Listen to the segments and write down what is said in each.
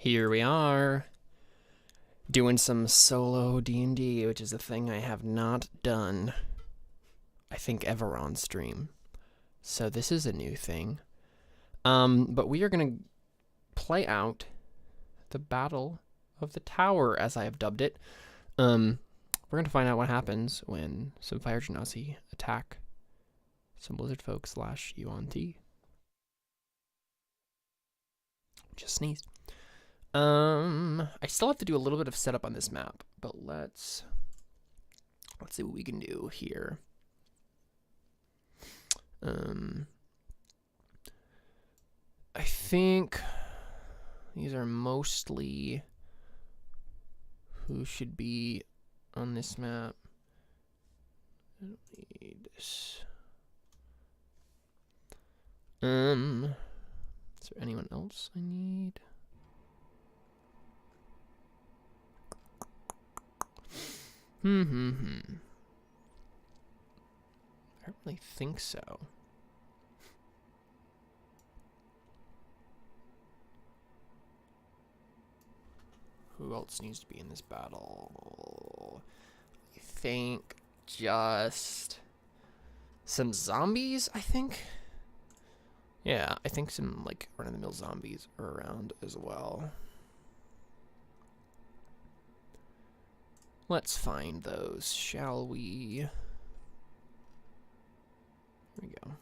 Here we are, doing some solo D&D, which is a thing I have not done, I think, ever on stream. So this is a new thing. But we are going to play out the Battle of the Tower, as I have dubbed it. We're going to find out what happens when some Fire Genasi attack some Lizard folk / Yuan-Ti. Just sneezed. I still have to do a little bit of setup on this map, but let's see what we can do here. I think these are mostly who should be on this map. I don't need this. Is there anyone else I need? I don't really think so. Who else needs to be in this battle? I think just some zombies, I think. Yeah, I think some like run-of-the-mill zombies are around as well. Let's find those, shall we? Here we go.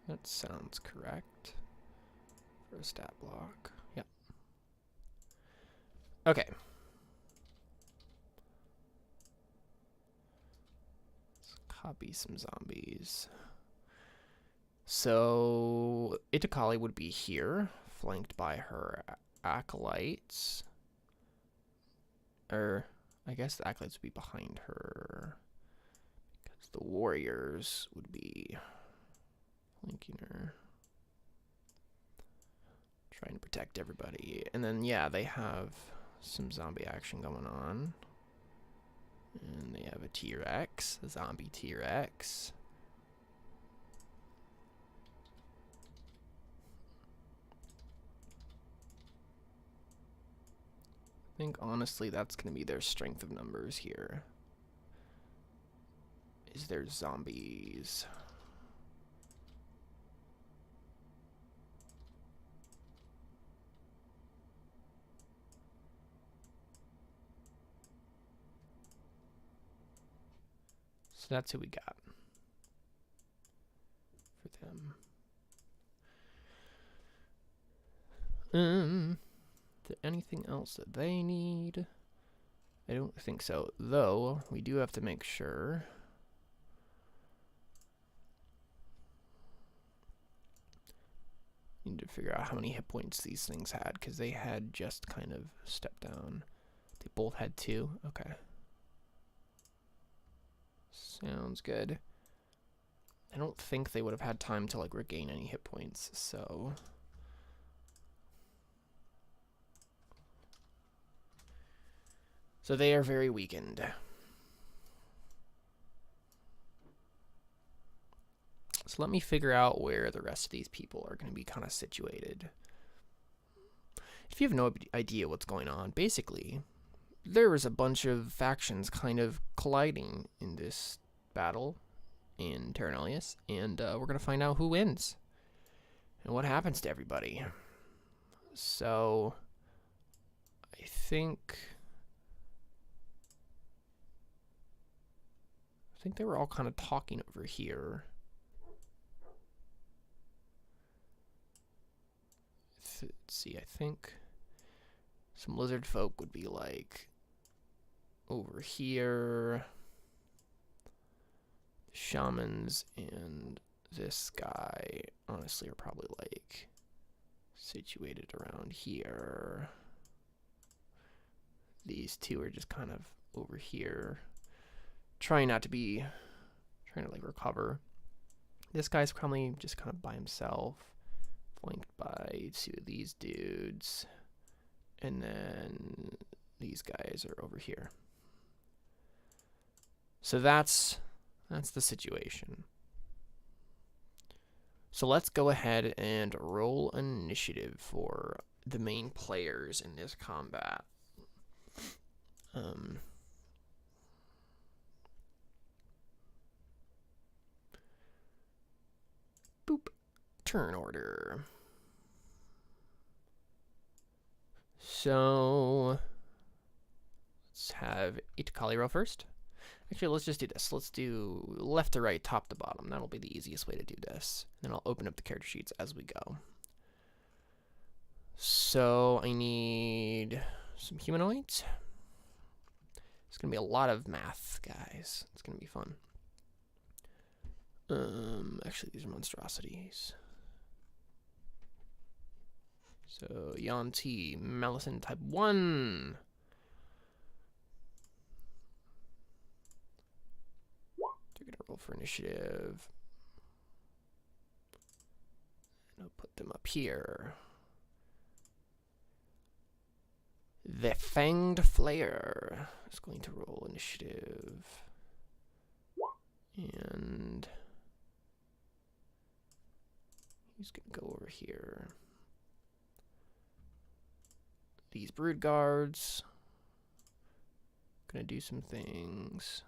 That sounds correct. For a stat block. Yep. Okay. Let's copy some zombies. So Itocalli would be here, flanked by her acolytes. Or I guess the acolytes would be behind her. Because the warriors would be flanking her. Trying to protect everybody. And then, yeah, they have some zombie action going on. And they have a T-Rex, a zombie T-Rex. I think, honestly, that's going to be their strength of numbers here. Is their zombies. So that's who we got for them. Is there anything else that they need? I don't think so, though we do have to make sure. Need to figure out how many hit points these things had, because they had just kind of stepped down. They both had 2. Okay. Sounds good. I don't think they would have had time to like regain any hit points, so they are very weakened. So let me figure out where the rest of these people are going to be kind of situated. If you have no idea what's going on, basically, there was a bunch of factions kind of colliding in this battle in Terra Nullius, and we're going to find out who wins and what happens to everybody. So I think they were all kind of talking over here. Let's see, I think some lizard folk would be like over here. The shamans and this guy honestly are probably like situated around here. These two are just kind of over here, trying to like recover. This guy's probably just kind of by himself, flanked by 2 of these dudes. And then these guys are over here. So that's the situation. So let's go ahead and roll initiative for the main players in this combat. Boop. Turn order. So let's have Itocalli roll first. Actually, let's just do this. Let's do left to right, top to bottom. That'll be the easiest way to do this. Then I'll open up the character sheets as we go. So I need some humanoids. It's going to be a lot of math, guys. It's going to be fun. Actually, these are monstrosities. So, Yanti, Malison type 1. They're going to roll for initiative. And I'll put them up here. The Fanged Flayer is going to roll initiative. And he's going to go over here. These brood guards. Gonna do some things.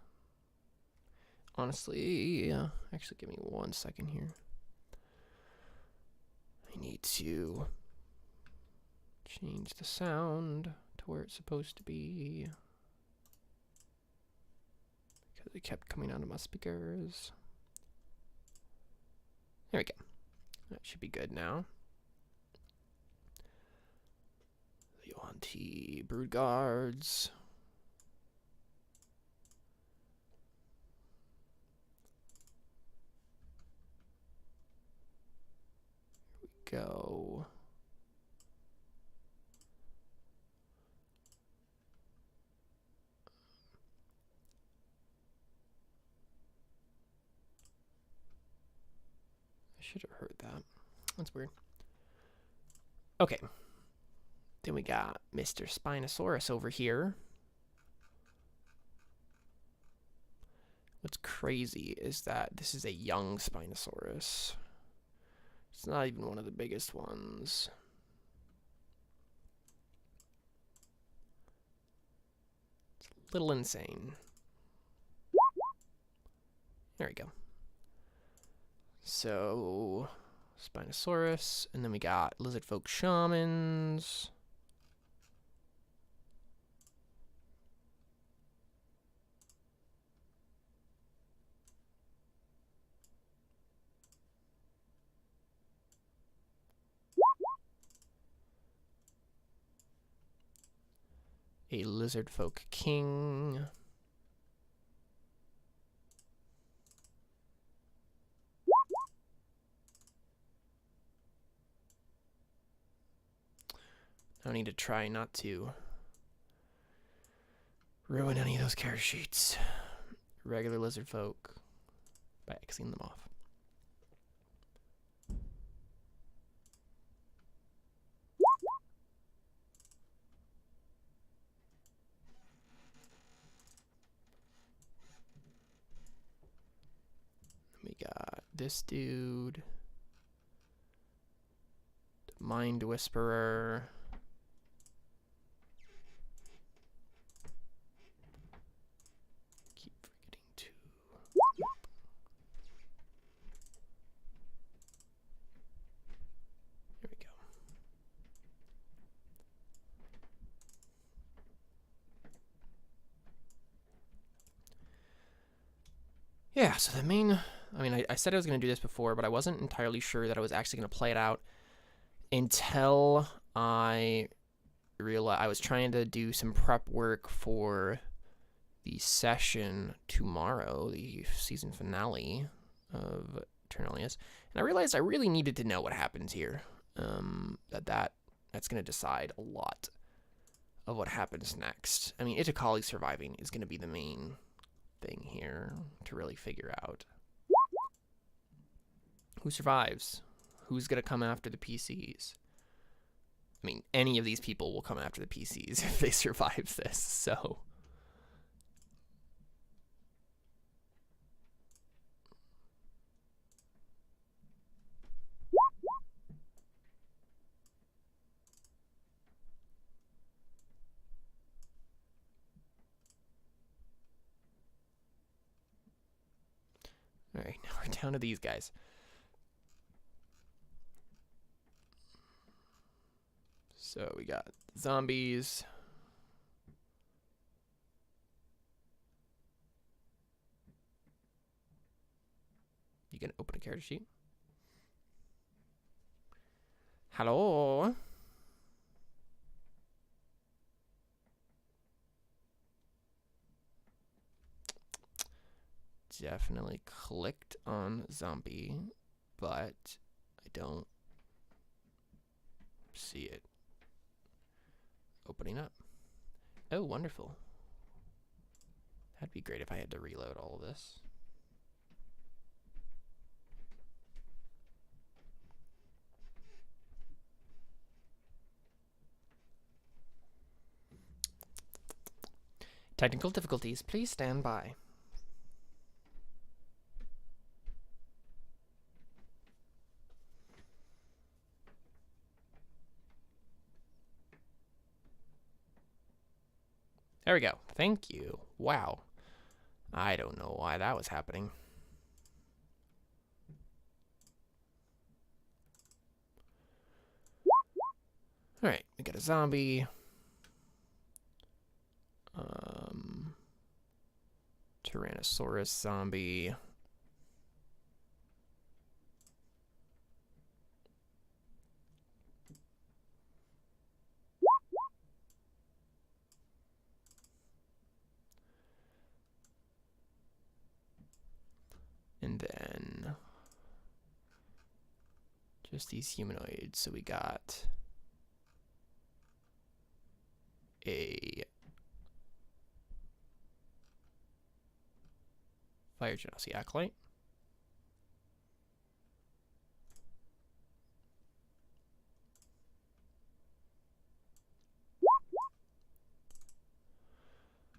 Honestly, actually give me 1 second here. I need to change the sound to where it's supposed to be. Because it kept coming out of my speakers. There we go. That should be good now. The Yuan-Ti brood guards. Here we go. I should have heard that. That's weird. Okay. Then we got Mr. Spinosaurus over here. What's crazy is that this is a young Spinosaurus. It's not even one of the biggest ones. It's a little insane. There we go. So, Spinosaurus, and then we got lizard folk shamans. A lizard folk king. I need to try not to ruin any of those character sheets. Regular lizard folk by Xing them off. We got this dude, the Mind Whisperer. Keep forgetting to. There we go. Yeah, so the main, I mean, I said I was going to do this before, but I wasn't entirely sure that I was actually going to play it out until I realized I was trying to do some prep work for the session tomorrow, the season finale of Terra Nullius, and I realized I really needed to know what happens here. That's going to decide a lot of what happens next. I mean, Itocalli surviving is going to be the main thing here to really figure out. Who survives? Who's going to come after the PCs? I mean, any of these people will come after the PCs if they survive this, so... Alright, now we're down to these guys. So we got zombies. You can open a character sheet. Hello? Definitely clicked on zombie, but I don't see it opening up. Oh, wonderful. That'd be great if I had to reload all of this. Technical difficulties, please stand by. There we go. Thank you. Wow. I don't know why that was happening. Alright, we got a zombie. Tyrannosaurus zombie. And then just these humanoids. So we got a fire genasi acolyte.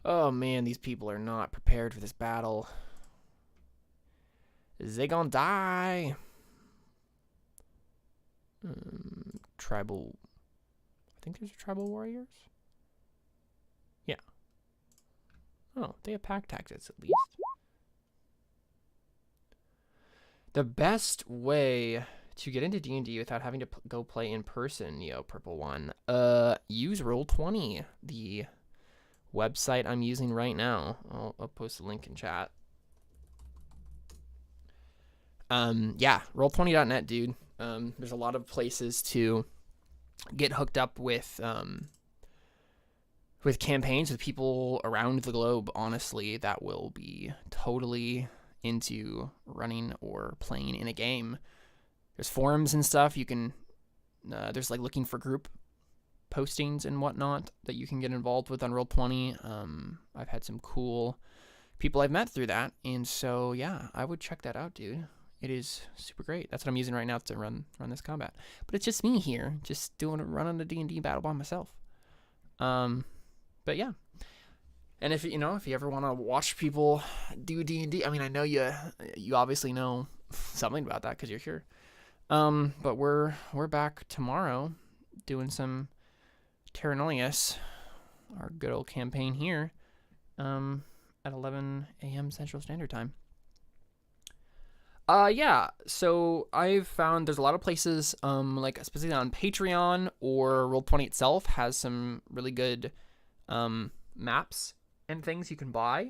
Oh man, these people are not prepared for this battle. They gonna die. Tribal. I think there's tribal warriors. Yeah. Oh, they have pack tactics at least. The best way to get into D&D without having to go play in person, yo, Purple One, use Roll20, the website I'm using right now. I'll post a link in chat. Yeah, roll20.net, dude. There's a lot of places to get hooked up with campaigns with people around the globe, honestly, that will be totally into running or playing in a game. There's forums and stuff. You can, there's like looking for group postings and whatnot that you can get involved with on Roll20. I've had some cool people I've met through that. And so, yeah, I would check that out, dude. It is super great. That's what I'm using right now to run this combat. But it's just me here, just running a D&D battle by myself. But yeah. And if you ever want to watch people do D&D, I mean, I know you obviously know something about that because you're here. But we're back tomorrow doing some Terra Nullius, our good old campaign here, at 11 a.m. Central Standard Time. Yeah, so I've found there's a lot of places, like specifically on Patreon or Roll20 itself has some really good, maps and things you can buy.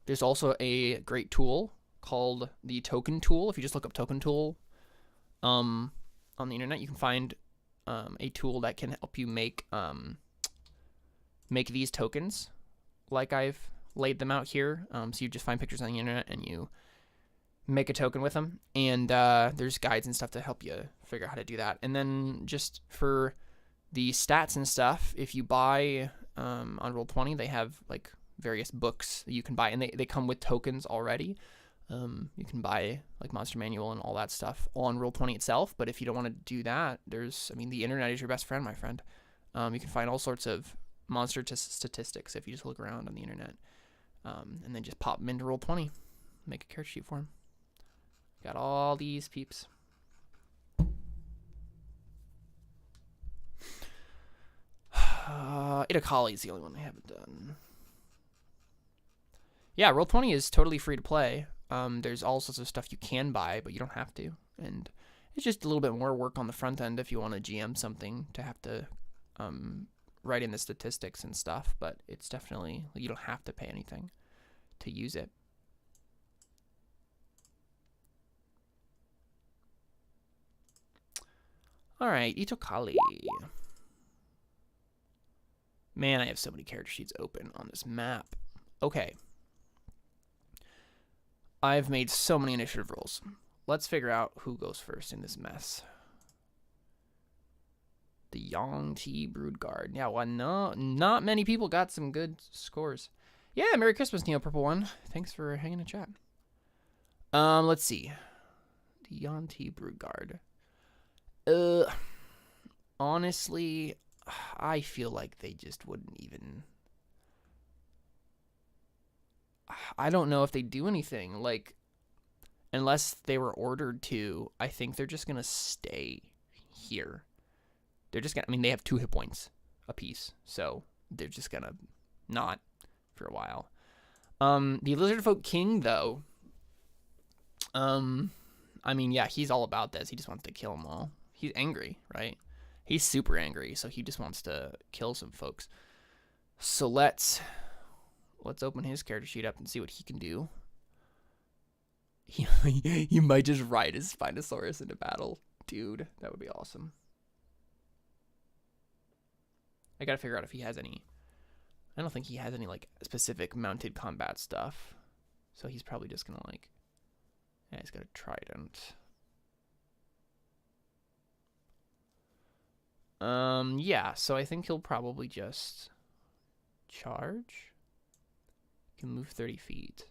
There's also a great tool called the Token Tool. If you just look up Token Tool, on the internet, you can find, a tool that can help you make these tokens like I've laid them out here. So you just find pictures on the internet and you make a token with them, and there's guides and stuff to help you figure out how to do that. And then just for the stats and stuff, if you buy on Roll20, they have like various books that you can buy, and they come with tokens already. You can buy like Monster Manual and all that stuff on Roll20 itself. But if you don't want to do that, the internet is your best friend, my friend. You can find all sorts of monster statistics if you just look around on the internet, and then just pop them into Roll20, make a character sheet for them. Got all these peeps. Itocalli is the only one I haven't done. Yeah, Roll20 is totally free to play. There's all sorts of stuff you can buy, but you don't have to. And it's just a little bit more work on the front end if you want to GM something to have to write in the statistics and stuff. But it's definitely, you don't have to pay anything to use it. All right, Itocalli. Man, I have so many character sheets open on this map. Okay. I've made so many initiative rolls. Let's figure out who goes first in this mess. The Yong-Ti Broodguard. Yeah, well, no, not many people got some good scores. Yeah, Merry Christmas, Neo Purple One. Thanks for hanging in chat. Let's see. The Yong-Ti Broodguard. Honestly, I feel like they just wouldn't even... I don't know if they do anything. Like, unless they were ordered to, I think they're just going to stay here. They're just going to... I mean, they have 2 hit points apiece, so they're just going to not for a while. The Lizard Folk King, though... I mean, yeah, he's all about this. He just wants to kill them all. He's angry, right? He's super angry, so he just wants to kill some folks. So let's open his character sheet up and see what he can do. He might just ride his Spinosaurus into battle. Dude, that would be awesome. I gotta figure out if he has any... I don't think he has any, like, specific mounted combat stuff. So he's probably just gonna, like... Yeah, he's got a trident. Yeah, so I think he'll probably just charge. He can move 30 feet.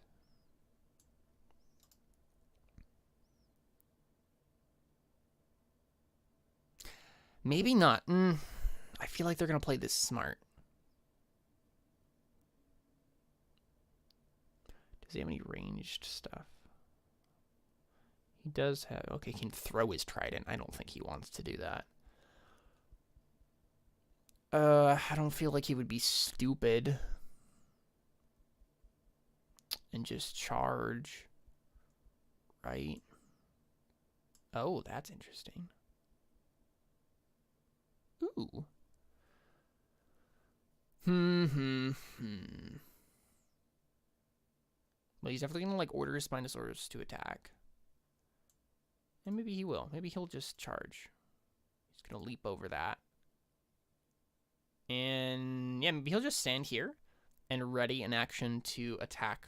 Maybe not. I feel like they're going to play this smart. Does he have any ranged stuff? He does have... Okay, he can throw his trident. I don't think he wants to do that. I don't feel like he would be stupid and just charge, right? Oh, that's interesting. Ooh. Well, he's definitely gonna, like, order his Spinosaurus to attack. And maybe he will. Maybe he'll just charge. He's gonna leap over that. And yeah, maybe he'll just stand here and ready an action to attack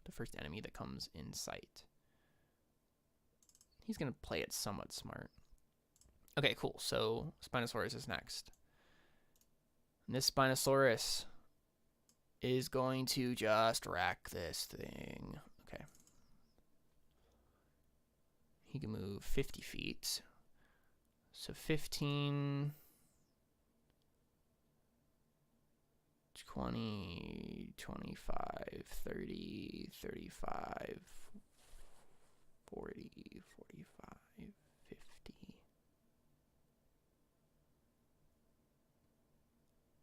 the first enemy that comes in sight. He's going to play it somewhat smart. Okay, cool. So Spinosaurus is next. And this Spinosaurus is going to just rack this thing. Okay. He can move 50 feet. So 15... 20, 25, 30, 35, 40, 45, 50.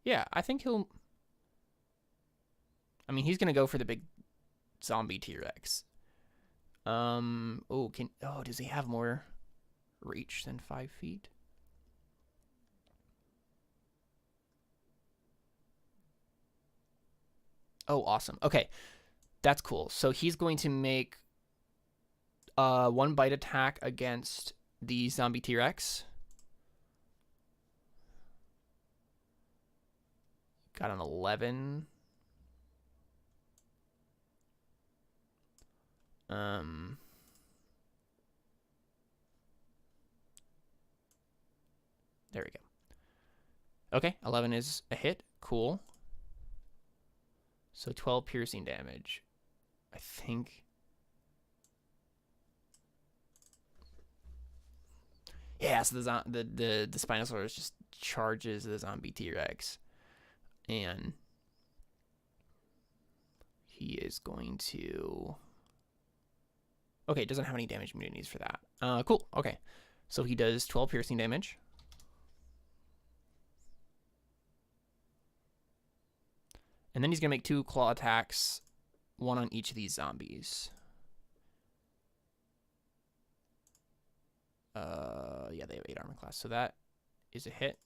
Yeah, I think he'll... I mean, he's going to go for the big zombie T-Rex. Does he have more reach than 5 feet? Oh, awesome. Okay, that's cool. So he's going to make 1 bite attack against the zombie T-Rex. Got an 11. There we go. Okay, 11 is a hit. Cool. So 12 piercing damage. I think Yeah, so the Spinosaurus just charges the zombie T-Rex, and he is going to. Okay, doesn't have any damage immunities for that. Cool. Okay, so he does 12 piercing damage. And then he's gonna make 2 claw attacks, 1 on each of these zombies. Yeah, they have 8 armor class, so that is a hit.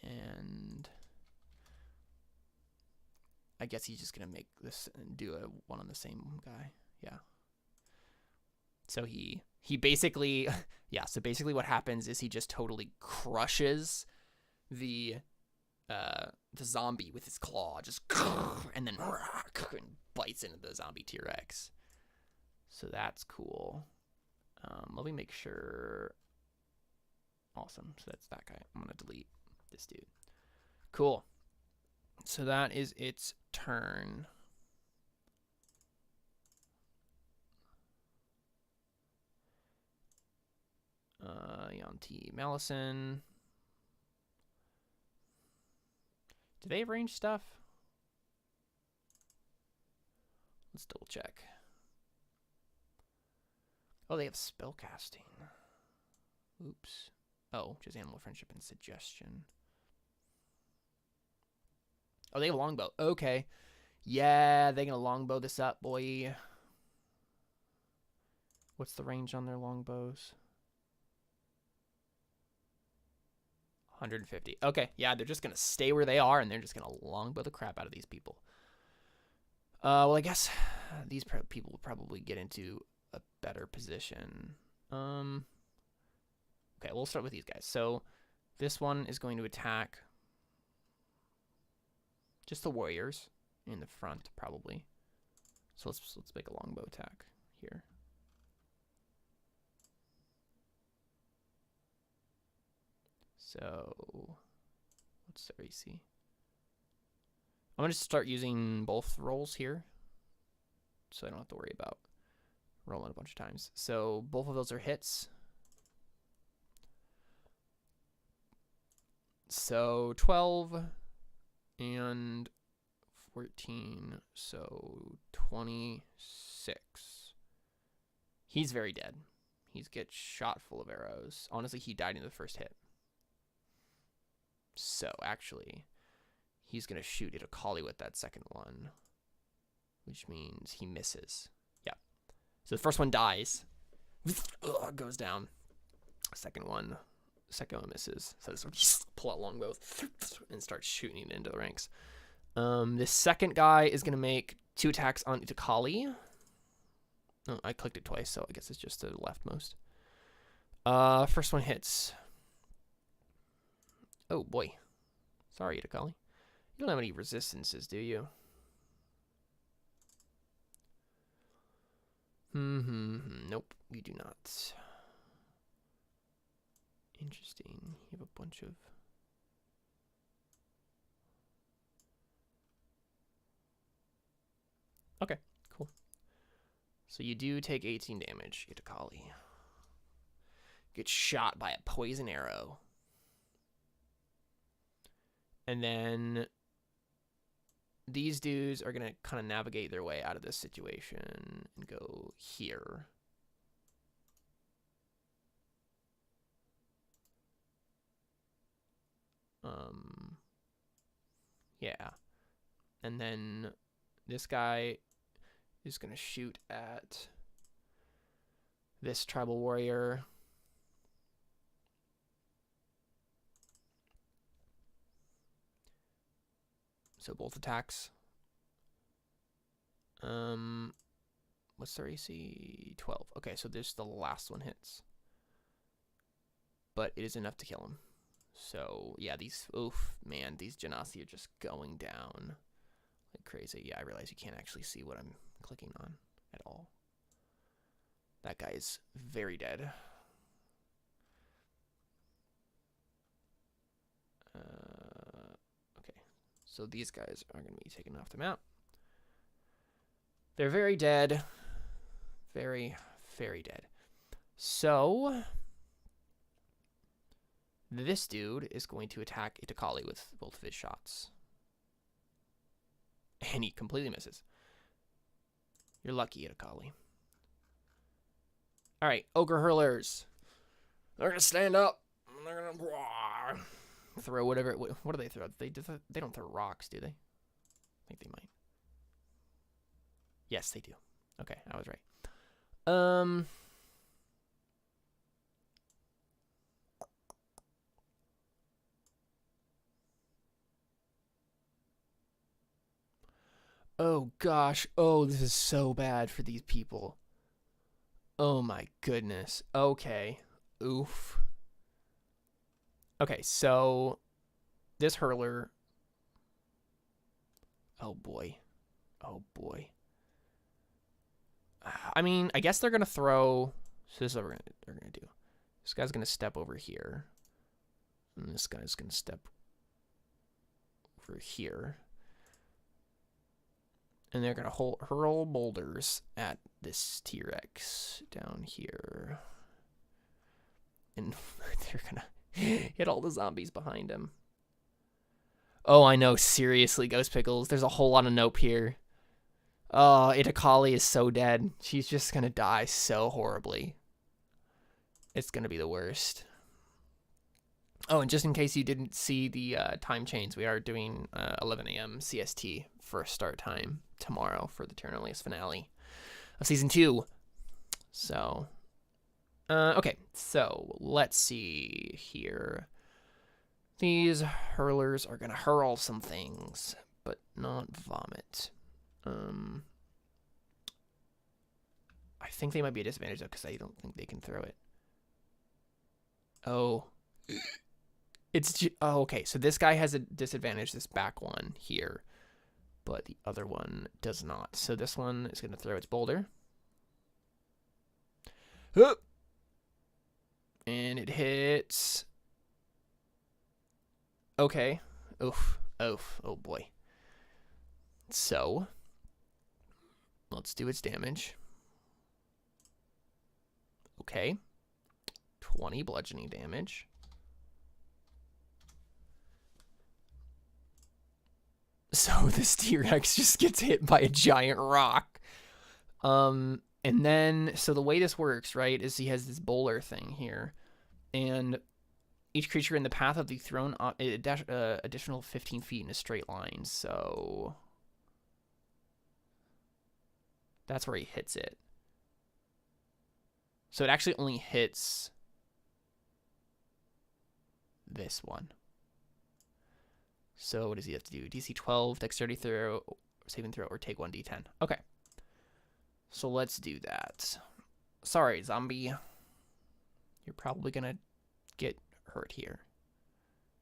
And I guess he's just gonna make this and do a 1 on the same guy. Yeah. So he basically, yeah. So basically, what happens is he just totally crushes the zombie with his claw, just and then bites into the zombie T-Rex. So that's cool. Let me make sure. Awesome. So that's that guy. I'm gonna delete this dude. Cool. So that is its turn. Yanti Malison. Do they have range stuff? Let's double check. Oh, they have spellcasting. Oops. Oh, just animal friendship and suggestion. Oh, they have a longbow. Okay. Yeah, they're gonna longbow this up, boy. What's the range on their longbows? 150. Okay, yeah, they're just gonna stay where they are, and they're just gonna longbow the crap out of these people. Well, I guess these people will probably get into a better position. Okay, we'll start with these guys. So this one is going to attack just the warriors in the front, probably. So let's make a longbow attack here. So what's their AC? I'm going to start using both rolls here, so I don't have to worry about rolling a bunch of times. So both of those are hits. So 12 and 14, so 26. He's very dead. He gets shot full of arrows. Honestly, he died in the first hit. So actually, he's going to shoot Itocalli with that second one, which means he misses. Yeah. So the first one dies. Goes down. Second one misses. So this one, pull out longbow and start shooting into the ranks. This second guy is going to make 2 attacks on Itocalli. Oh, I clicked it twice, so I guess it's just the leftmost. First one hits. Oh, boy. Sorry, Itocalli. You don't have any resistances, do you? Nope, you do not. Interesting. You have a bunch of... Okay, cool. So you do take 18 damage, Itocalli. Get shot by a poison arrow. And then these dudes are going to kind of navigate their way out of this situation and go here. Yeah. And then this guy is going to shoot at this tribal warrior. So both attacks. What's their AC? 12. Okay, so this the last one hits. But it is enough to kill him. So, yeah, these, oof, man, these Genasi are just going down like crazy. Yeah, I realize you can't actually see what I'm clicking on at all. That guy is very dead. Okay, so these guys are going to be taken off the map. They're very dead. Very, very dead. So this dude is going to attack Itocalli with both of his shots. And he completely misses. You're lucky, Itocalli. All right, ogre hurlers. They're gonna stand up. They're gonna throw whatever. What do they throw? They don't throw rocks, do they? I think they might. Yes, they do. Okay, I was right. Oh gosh. Oh, this is so bad for these people. Oh my goodness. Okay. Oof. Okay, so this hurler. Oh boy. Oh boy. I mean, I guess they're gonna throw. So this is what they're gonna do. This guy's gonna step over here, and this guy's gonna step over here, and they're gonna hurl boulders at this T-Rex down here, and they're gonna hit all the zombies behind him. Oh, I know. Seriously, Ghost Pickles. There's a whole lot of nope here. Oh, Itocalli is so dead. She's just gonna die so horribly. It's gonna be the worst. Oh, and just in case you didn't see the time change, we are doing 11 a.m. CST for start time tomorrow for the Terra Nullius finale of Season 2. So, okay. So, let's see here. These hurlers are gonna hurl some things, but not vomit. I think they might be a disadvantage, though, because I don't think they can throw it. Oh. Oh, okay. So this guy has a disadvantage, this back one here, but the other one does not. So this one is going to throw its boulder. And it hits. Okay. Oof. Oof. Oh, boy. So let's do its damage. Okay. 20 bludgeoning damage. So this T-Rex just gets hit by a giant rock. And then, so the way this works, right, is he has this bowler thing here. And each creature in the path of the thrown additional 15 feet in a straight line. So that's where he hits it. So it actually only hits this one. So what does he have to do? DC 12, dexterity throw, saving throw, or take 1d10. Okay. So let's do that. Sorry, zombie. You're probably going to get hurt here.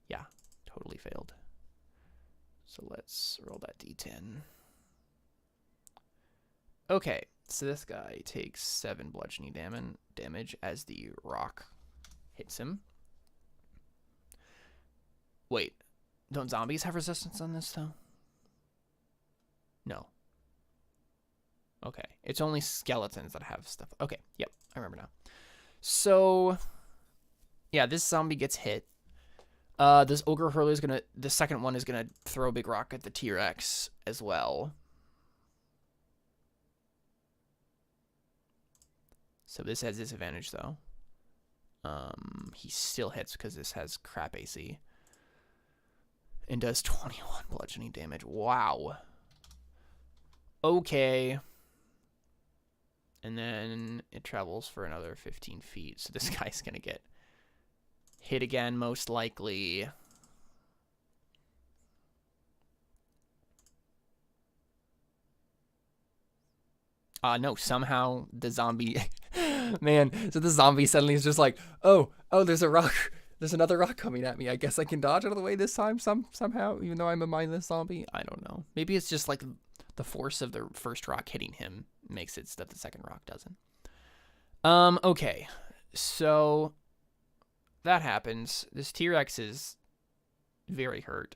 Yeah, totally failed. So let's roll that d10. Okay, so this guy takes 7 bludgeoning damage as the rock hits him. Wait, don't zombies have resistance on this, though? No. Okay, it's only skeletons that have stuff. Okay, yep, I remember now. So, yeah, this zombie gets hit. This ogre hurler is gonna. The second one is gonna throw a big rock at the T-Rex as well. So this has disadvantage though. He still hits because this has crap AC. And does 21 bludgeoning damage. Wow. Okay. And then it travels for another 15 feet. So this guy's gonna get hit again, most likely. No, somehow the zombie... Man, so the zombie suddenly is just like, oh, there's a rock. There's another rock coming at me. I guess I can dodge out of the way this time somehow, even though I'm a mindless zombie. I don't know. Maybe it's just like the force of the first rock hitting him makes it so that the second rock doesn't. Okay. So that happens. This T-Rex is very hurt.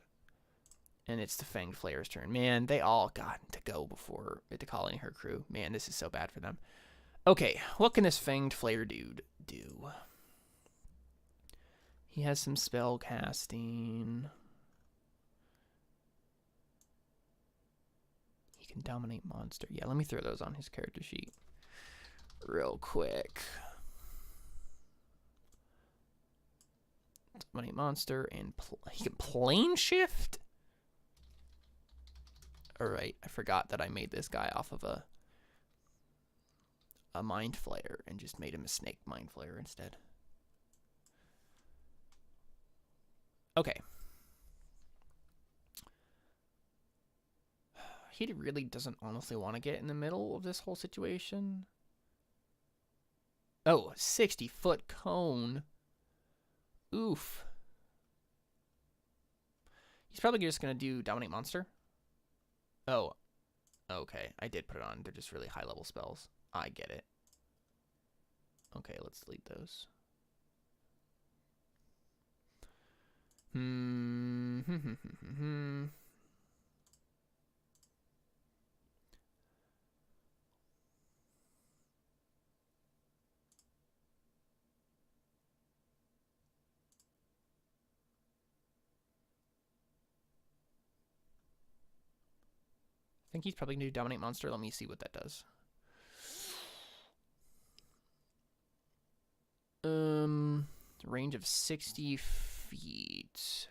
And it's the Fanged Flayer's turn. Man, they all got to go before Itocalli and her crew. Man, this is so bad for them. Okay, what can this Fanged Flayer dude He has some spell casting. He can dominate monster. Yeah, let me throw those on his character sheet real quick. Dominate monster and he can plane shift. All right, I forgot that I made this guy off of a mind flayer and just made him a snake mind flayer instead. Okay. He really doesn't honestly want to get in the middle of this whole situation. Oh, 60-foot cone. Oof. He's probably just going to do dominate monster. Oh, okay. I did put it on. They're just really high-level spells. I get it. Okay, let's delete those. I think he's probably going to do dominate monster. Let me see what that does. Range of 60 feet.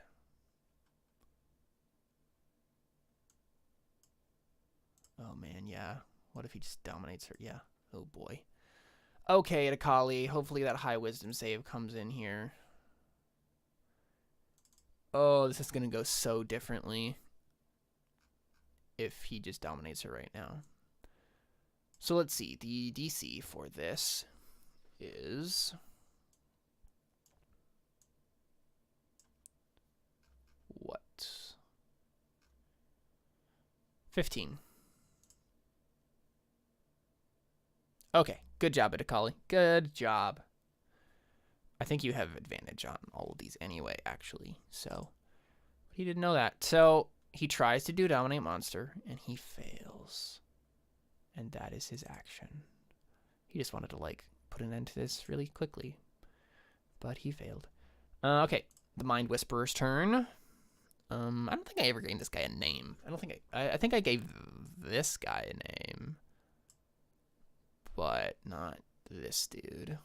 Oh man, yeah. What if he just dominates her? Yeah. Oh boy. Okay, Itocalli. Hopefully that high wisdom save comes in here. Oh, this is going to go so differently if he just dominates her right now. So let's see. The DC for this is... what? 15. Okay, good job, Itocalli. Good job. I think you have advantage on all of these anyway, actually. So, he didn't know that. So, he tries to do dominate monster, and he fails. And that is his action. He just wanted to, like, put an end to this really quickly. But he failed. Okay, the Mind Whisperer's turn. I don't think I ever gave this guy a name. I think I gave this guy a name. But not this dude.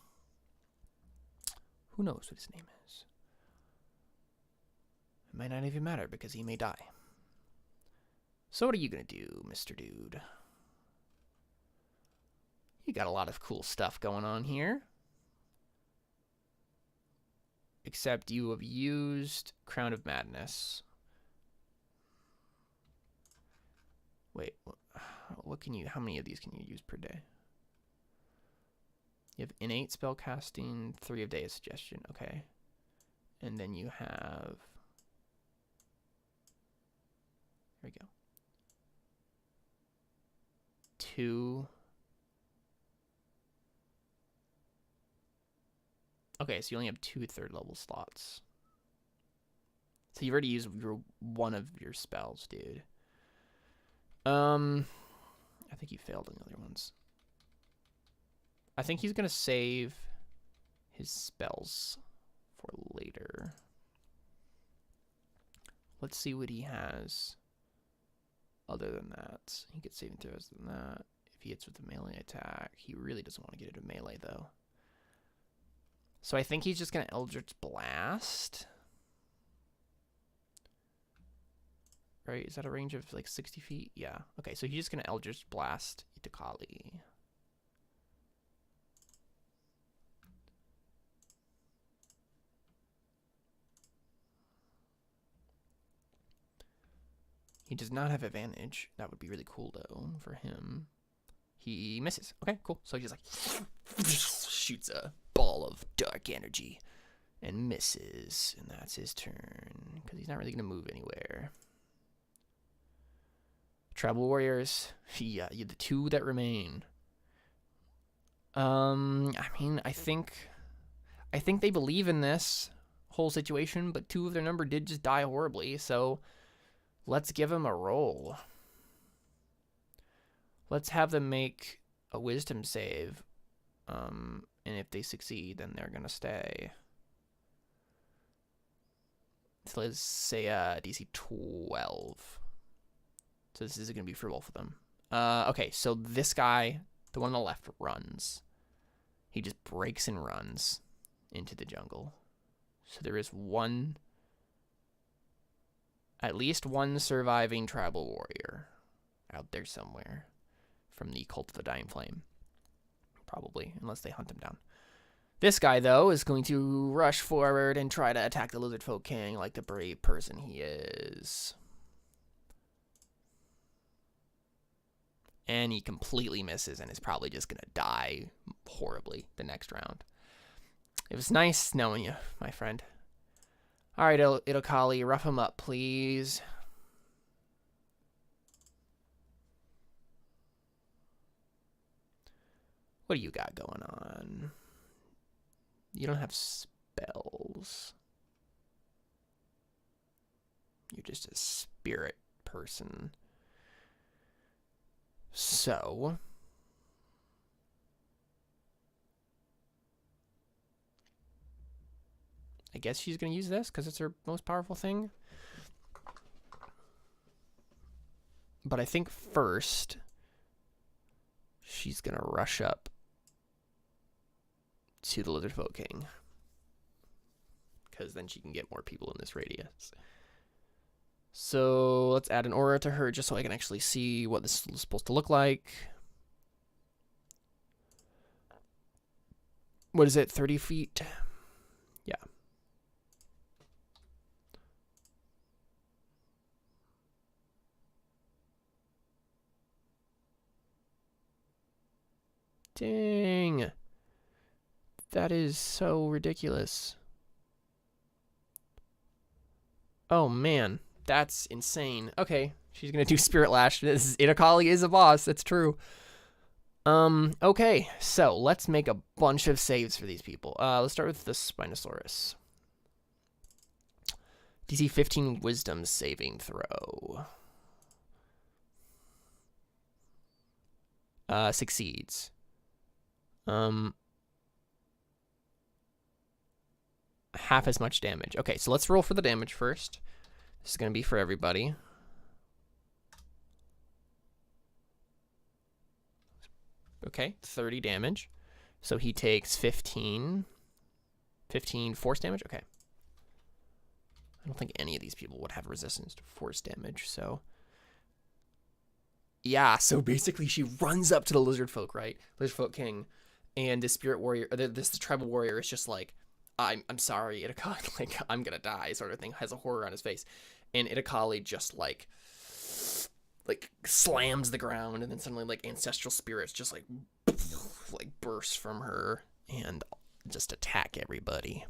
Who knows what his name is? It might not even matter because he may die. So what are you gonna do, Mr. Dude? You got a lot of cool stuff going on here. Except you have used Crown of Madness. Wait, what can you, how many of these can you use per day? You have innate spellcasting, 3 of Day of Suggestion, okay. And then you have, here we go. 2. Okay, so you only have 2 third-level slots. So you've already used one of your spells, dude. I think you failed on the other ones. I think he's gonna save his spells for later. Let's see what he has other than that. He gets saving throws than that. If he hits with a melee attack, he really doesn't want to get into melee though. So I think he's just gonna Eldritch Blast. Right, is that a range of like 60 feet? Yeah. Okay, so he's just gonna Eldritch Blast Itocalli. He does not have advantage. That would be really cool though for him. He misses. Okay, cool. So he just like shoots a ball of dark energy and misses, and that's his turn because he's not really gonna move anywhere. Tribal Warriors, yeah, you're the 2 that remain. I mean, I think they believe in this whole situation, but 2 of their number did just die horribly, so let's give them a roll. Let's have them make a wisdom save, and if they succeed, then they're gonna stay. So let's say DC 12. So this is going to be for both of them. Okay, so this guy, the one on the left, runs. He just breaks and runs into the jungle. So there is at least one surviving tribal warrior out there somewhere from the Cult of the Dying Flame. Probably, unless they hunt him down. This guy, though, is going to rush forward and try to attack the Lizard Folk King like the brave person he is. And he completely misses and is probably just going to die horribly the next round. It was nice knowing you, my friend. All right, Itocalli, rough him up, please. What do you got going on? You don't have spells. You're just a spirit person. So, I guess she's going to use this because it's her most powerful thing. But I think first, she's going to rush up to the Lizard Folk King, because then she can get more people in this radius. So let's add an aura to her just so I can actually see what this is supposed to look like. What is it, 30 feet? Yeah. Dang. That is so ridiculous. Oh, man. That's insane. Okay, she's going to do Spirit Lash. Itocalli is a boss. That's true. Okay, so let's make a bunch of saves for these people. Let's start with the Spinosaurus. DC 15 Wisdom saving throw. Succeeds. Half as much damage. Okay, so let's roll for the damage first. This is going to be for everybody. Okay, 30 damage. So he takes 15 force damage. Okay. I don't think any of these people would have resistance to force damage, so. Yeah, so basically she runs up to the Lizard Folk, right? Lizard Folk King. And this spirit warrior, the tribal warrior is just like, I'm sorry, Itocalli, like, I'm gonna die, sort of thing, has a horror on his face. And Itocalli just, like slams the ground, and then suddenly, like, ancestral spirits just, like burst from her and just attack everybody.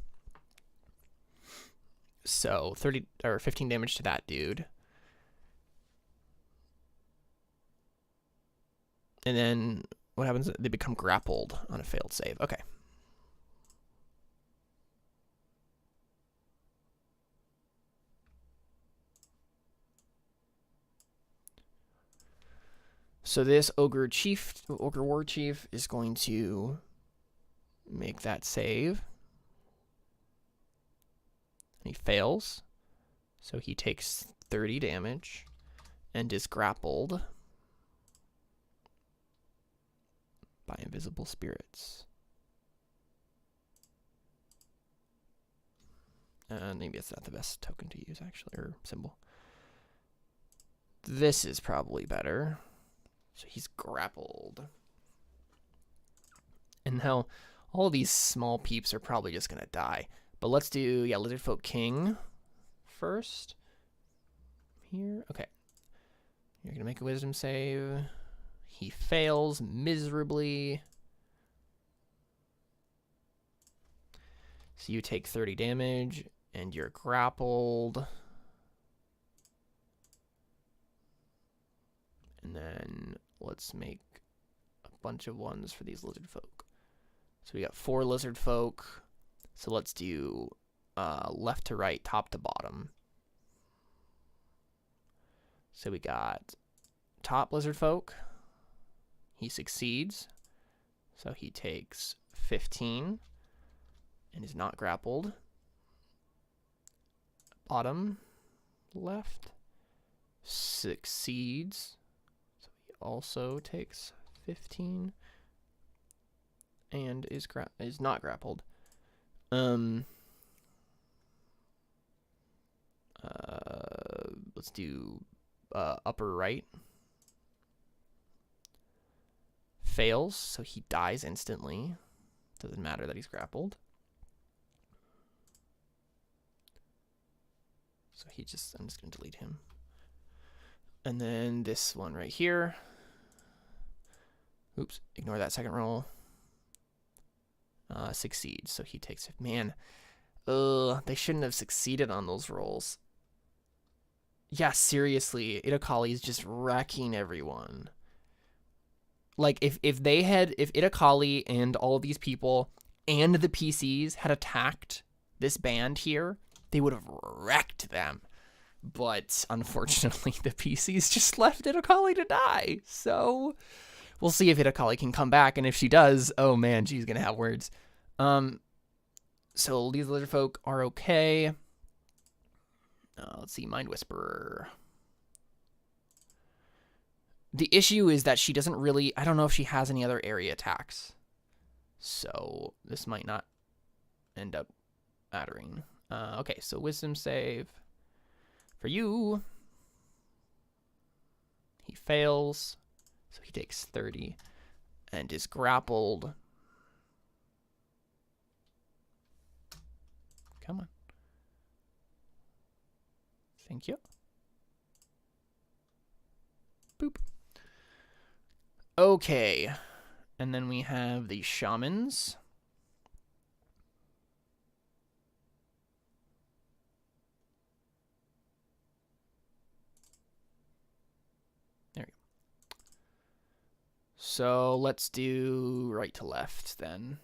So, 15 damage to that dude. And then, what happens? They become grappled on a failed save. Okay. So this Ogre War Chief is going to make that save. He fails. So he takes 30 damage and is grappled by invisible spirits. Maybe it's not the best token to use, actually, or symbol. This is probably better. So he's grappled. And now all of these small peeps are probably just going to die. But let's do, Lizard Folk King first. Here. Okay. You're going to make a wisdom save. He fails miserably. So you take 30 damage and you're grappled. And then let's make a bunch of ones for these lizard folk. So we got 4 lizard folk. So let's do left to right, top to bottom. So we got top lizard folk. He succeeds. So he takes 15 and is not grappled. bottom left succeeds. So he also takes 15 and is not grappled. Let's do upper right. Fails, so he dies instantly. Doesn't matter that he's grappled. So I'm just going to delete him. And then this one right here. Oops, ignore that second roll. Succeeds, so he takes it. Man, they shouldn't have succeeded on those rolls. Yeah, seriously, Itocalli is just wrecking everyone. Like, if Itocalli and all of these people and the PCs had attacked this band here, they would have wrecked them. But unfortunately, the PCs just left Itocalli to die. So we'll see if Itocalli can come back, and if she does, oh man, she's gonna have words. So these lizard folk are okay. Let's see, Mind Whisperer. The issue is that she doesn't really, I don't know if she has any other area attacks. So this might not end up mattering. Okay, so wisdom save for you. He fails, so he takes 30 and is grappled. Come on. Thank you. Boop. Okay. And then we have the shamans. There we go. So let's do right to left then.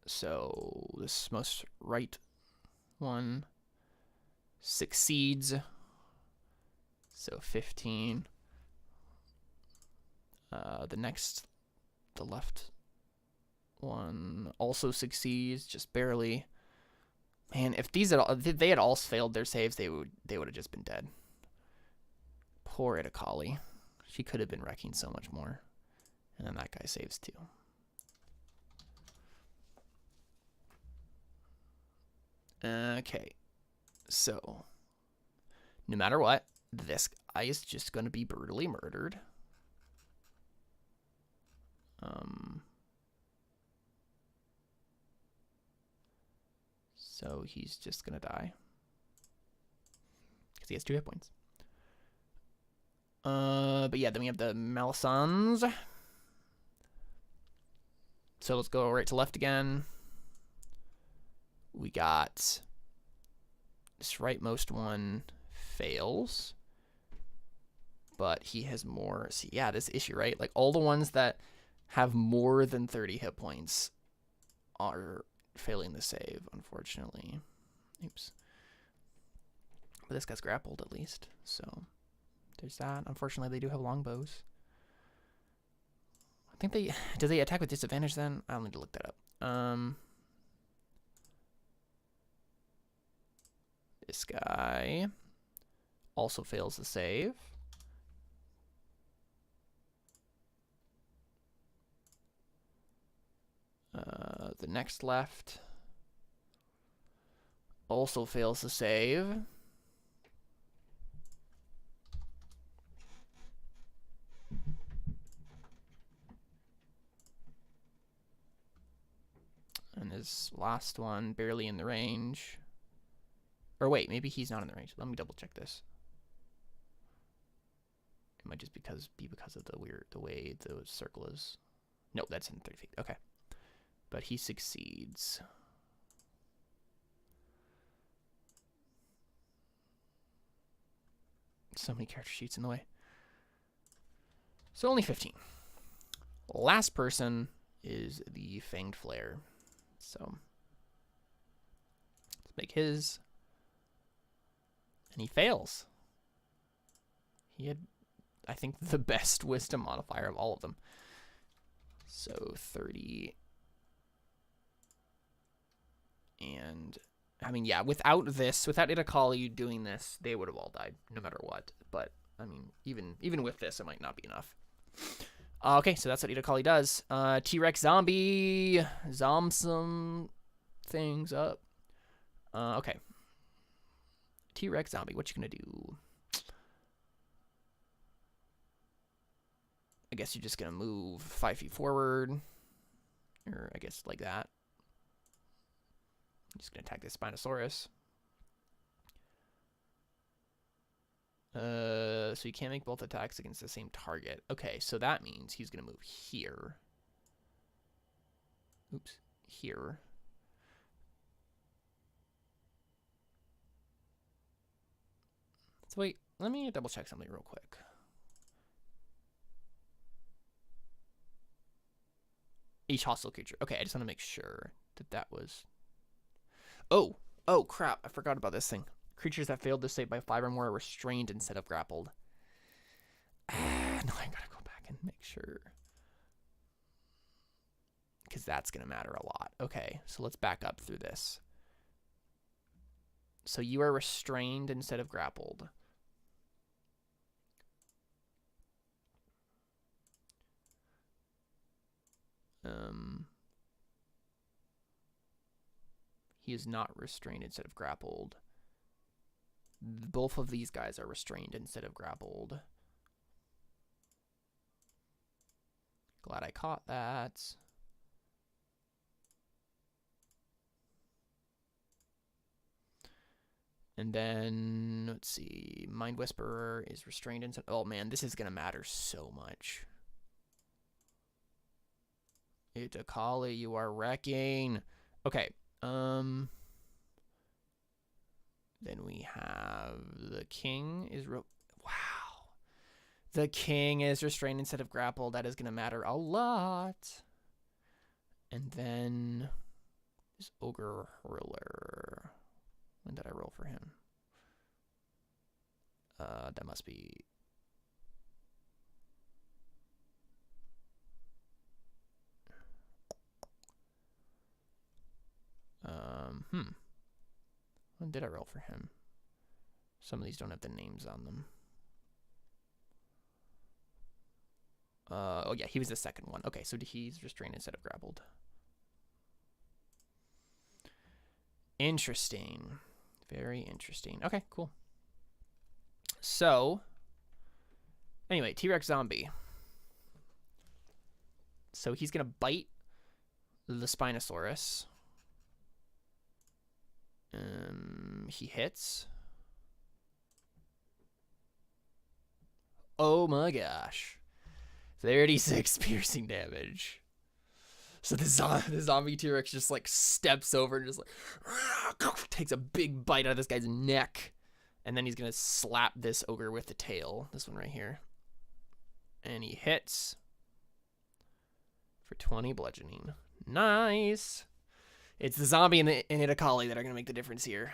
So this most right one succeeds. So 15. The left one also succeeds, just barely. Man, if they had all failed their saves, they would have just been dead. Poor Itocalli. She could have been wrecking so much more. And then that guy saves too. Okay. So, no matter what, this guy is just going to be brutally murdered. So he's just going to die. Because he has 2 hit points. But yeah, then we have the Malisons. So let's go right to left again. We got this rightmost one fails. But he has more. See, yeah, this issue, right? Like all the ones that have more than 30 hit points are failing the save, unfortunately. Oops. But this guy's grappled at least, so there's that. Unfortunately, they do have longbows. I think do they attack with disadvantage then? I'll need to look that up. This guy also fails the save. The next left also fails to save. And his last one barely in the range. Or wait, maybe he's not in the range. Let me double check this. It might just be because of the way the circle is. No, that's in 30 feet. Okay. But he succeeds. So many character sheets in the way. So only 15. Last person is the Fanged Flare. So let's make his. And he fails. He had, I think, the best wisdom modifier of all of them. So 30. And I mean, yeah, without Itocalli doing this, they would have all died, no matter what. But, I mean, even with this, it might not be enough. Okay, so that's what Itocalli does. T-Rex zombie. Zom some things up. Okay. T-Rex zombie, what you gonna do? I guess you're just gonna move 5 feet forward. Or, I guess, like that. I'm just gonna attack this Spinosaurus. So you can't make both attacks against the same target. Okay, so that means he's gonna move here. Oops, here. So wait, let me double check something real quick. Each hostile creature. Okay, I just want to make sure that that was... Oh crap, I forgot about this thing. Creatures that failed to save by 5 or more are restrained instead of grappled. No, I gotta go back and make sure. Because that's gonna matter a lot. Okay, so let's back up through this. So you are restrained instead of grappled. He is not restrained instead of grappled. Both of these guys are restrained instead of grappled. Glad I caught that. And then, let's see, Mind Whisperer is restrained instead. Oh man, this is going to matter so much. Itocalli, you are wrecking. Okay. Then we have the king is wow. The king is restrained instead of grappled. That is going to matter a lot. And then this ogre hurler. When did I roll for him? That must be... When did I roll for him? Some of these don't have the names on them. Oh yeah, he was the second one. Okay, so he's restrained instead of grappled. Interesting. Very interesting. Okay, cool. So, anyway, T-Rex zombie. So he's going to bite the Spinosaurus. He hits. Oh my gosh. 36 piercing damage. So the zombie T-Rex just like steps over and just like takes a big bite out of this guy's neck. And then he's going to slap this ogre with the tail. This one right here. And he hits for 20 bludgeoning. Nice. It's the zombie and Itocalli that are going to make the difference here.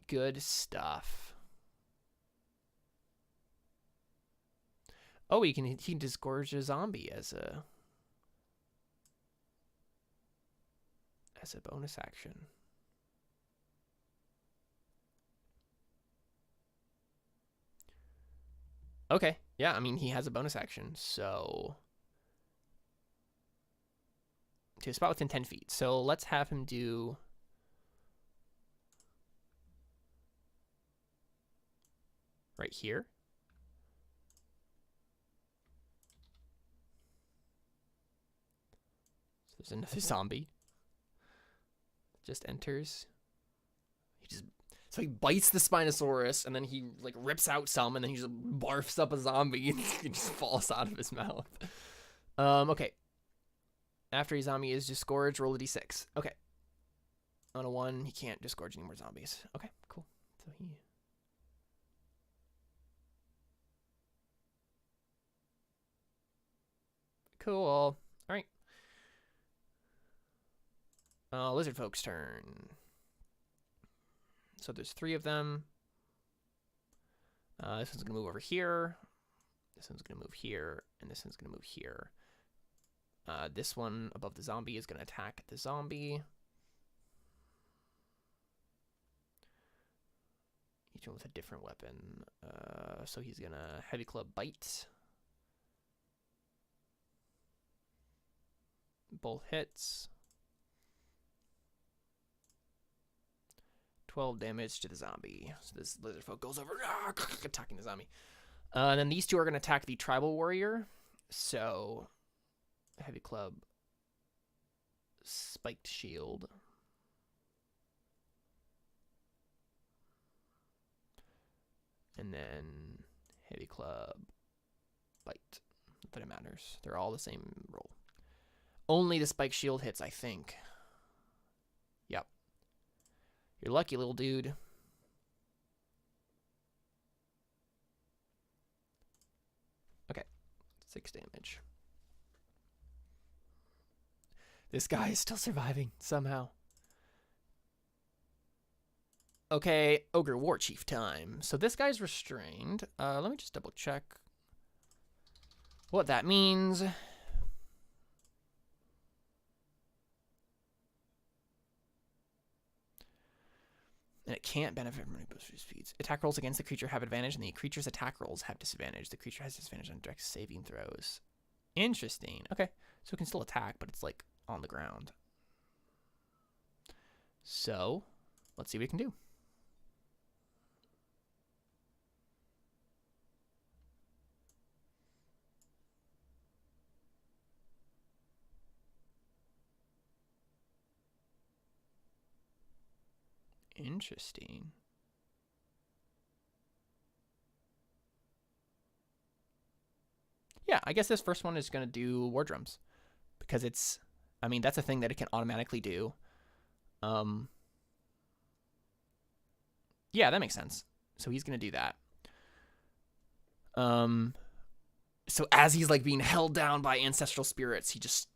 Good stuff. Oh, he can disgorge a zombie as a bonus action. Okay, yeah, I mean, he has a bonus action, so... to a spot within 10 feet. So let's have him do... right here. So there's another zombie. Just enters. So he bites the Spinosaurus, and then he like rips out some, and then he just barfs up a zombie, and it just falls out of his mouth. Okay. After a zombie is disgorged, roll a d6. Okay. On a 1, he can't disgorge any more zombies. Okay, cool. So he... cool. All right. Lizard folks' turn. So there's 3 of them. This one's going to move over here. This one's going to move here. And this one's going to move here. This one above the zombie is going to attack the zombie. Each one with a different weapon. So he's gonna heavy club bite. Both hits. 12 damage to the zombie. So this lizard folk goes over, attacking the zombie. And then these two are going to attack the tribal warrior. So, heavy club, spiked shield. And then heavy club, bite. Not that it matters. They're all the same roll. Only the spike shield hits, I think. Yep. You're lucky, little dude. Okay. 6 damage. This guy is still surviving somehow. Okay, Ogre War Chief time. So this guy's restrained. Let me just double check what that means. And it can't benefit from any booster speeds. Attack rolls against the creature have advantage, and the creature's attack rolls have disadvantage. The creature has disadvantage on direct saving throws. Interesting. Okay, so it can still attack, but it's like on the ground. So let's see what it can do. Interesting. Yeah, I guess this first one is going to do war drums because it's, I mean, that's a thing that it can automatically do. Yeah, that makes sense. So he's going to do that. So as he's like being held down by ancestral spirits, he just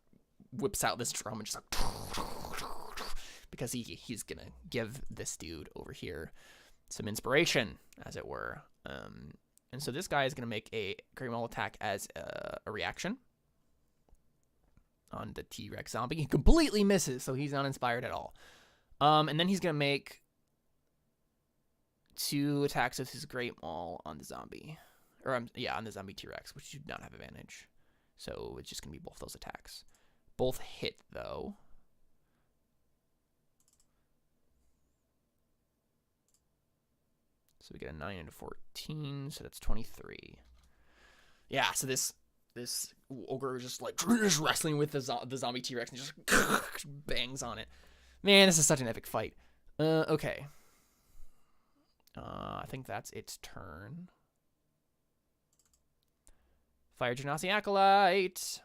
whips out this drum and just like, because he's gonna give this dude over here some inspiration, as it were. And so this guy is gonna make a Great Maul attack as a reaction on the T-Rex zombie. He completely misses, so he's not inspired at all. And then he's gonna make 2 attacks with his Great Maul on the zombie, or yeah, on the zombie T-Rex, which do not have advantage. So it's just gonna be both those attacks. Both hit though. So we get a 9 and a 14, so that's 23. Yeah, so this ogre is just like just wrestling with the zombie T-Rex and just bangs on it. Man, this is such an epic fight. Okay. I think that's its turn. Fire Genasi Acolyte.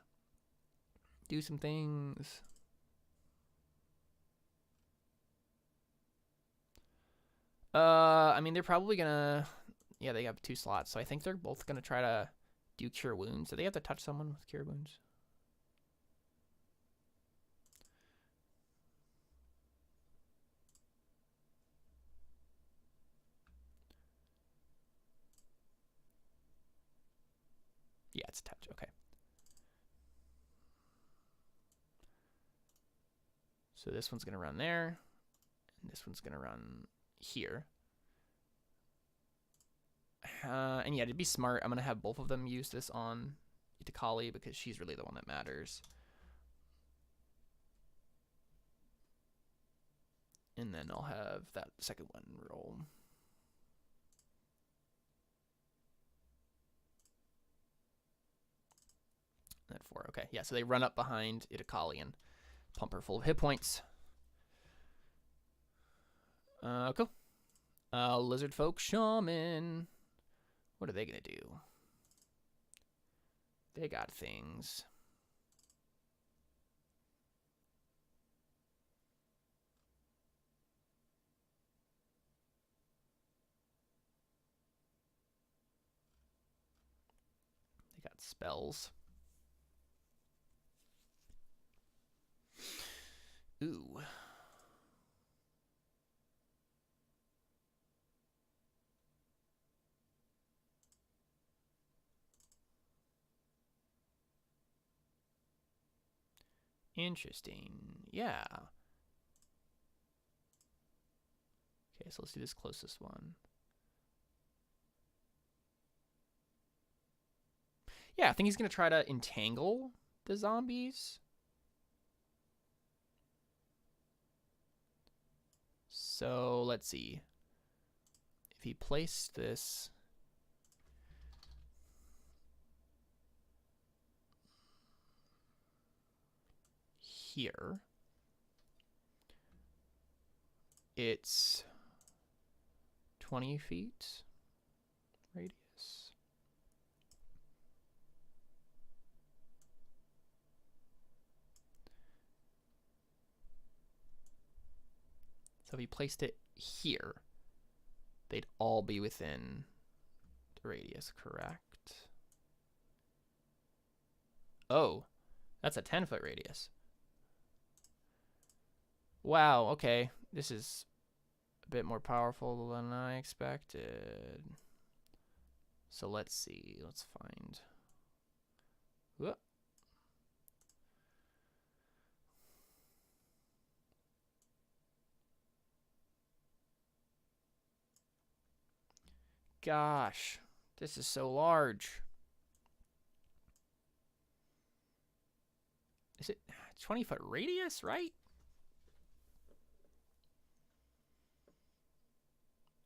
Do some things. I mean, they're probably gonna, yeah, they have 2 slots, so I think they're both gonna try to do Cure Wounds. Do they have to touch someone with Cure Wounds? Yeah, it's touch, okay. So this one's gonna run there, and this one's gonna run here. And yeah, to be smart, I'm going to have both of them use this on Itocalli because she's really the one that matters. And then I'll have that second one roll. That 4, okay. Yeah, so they run up behind Itocalli and pump her full of hit points. Cool. Lizard folk shaman. What are they gonna do? They got things. They got spells. Ooh. Interesting. Yeah. Okay, so let's do this closest one. Yeah, I think he's going to try to entangle the zombies. So let's see. If he placed this here, it's 20 feet radius. So if he placed it here, they'd all be within the radius, correct? Oh, that's a 10-foot radius. Wow, okay. This is a bit more powerful than I expected. So let's see. Let's find. Whoop. Gosh, this is so large. Is it 20-foot radius, right?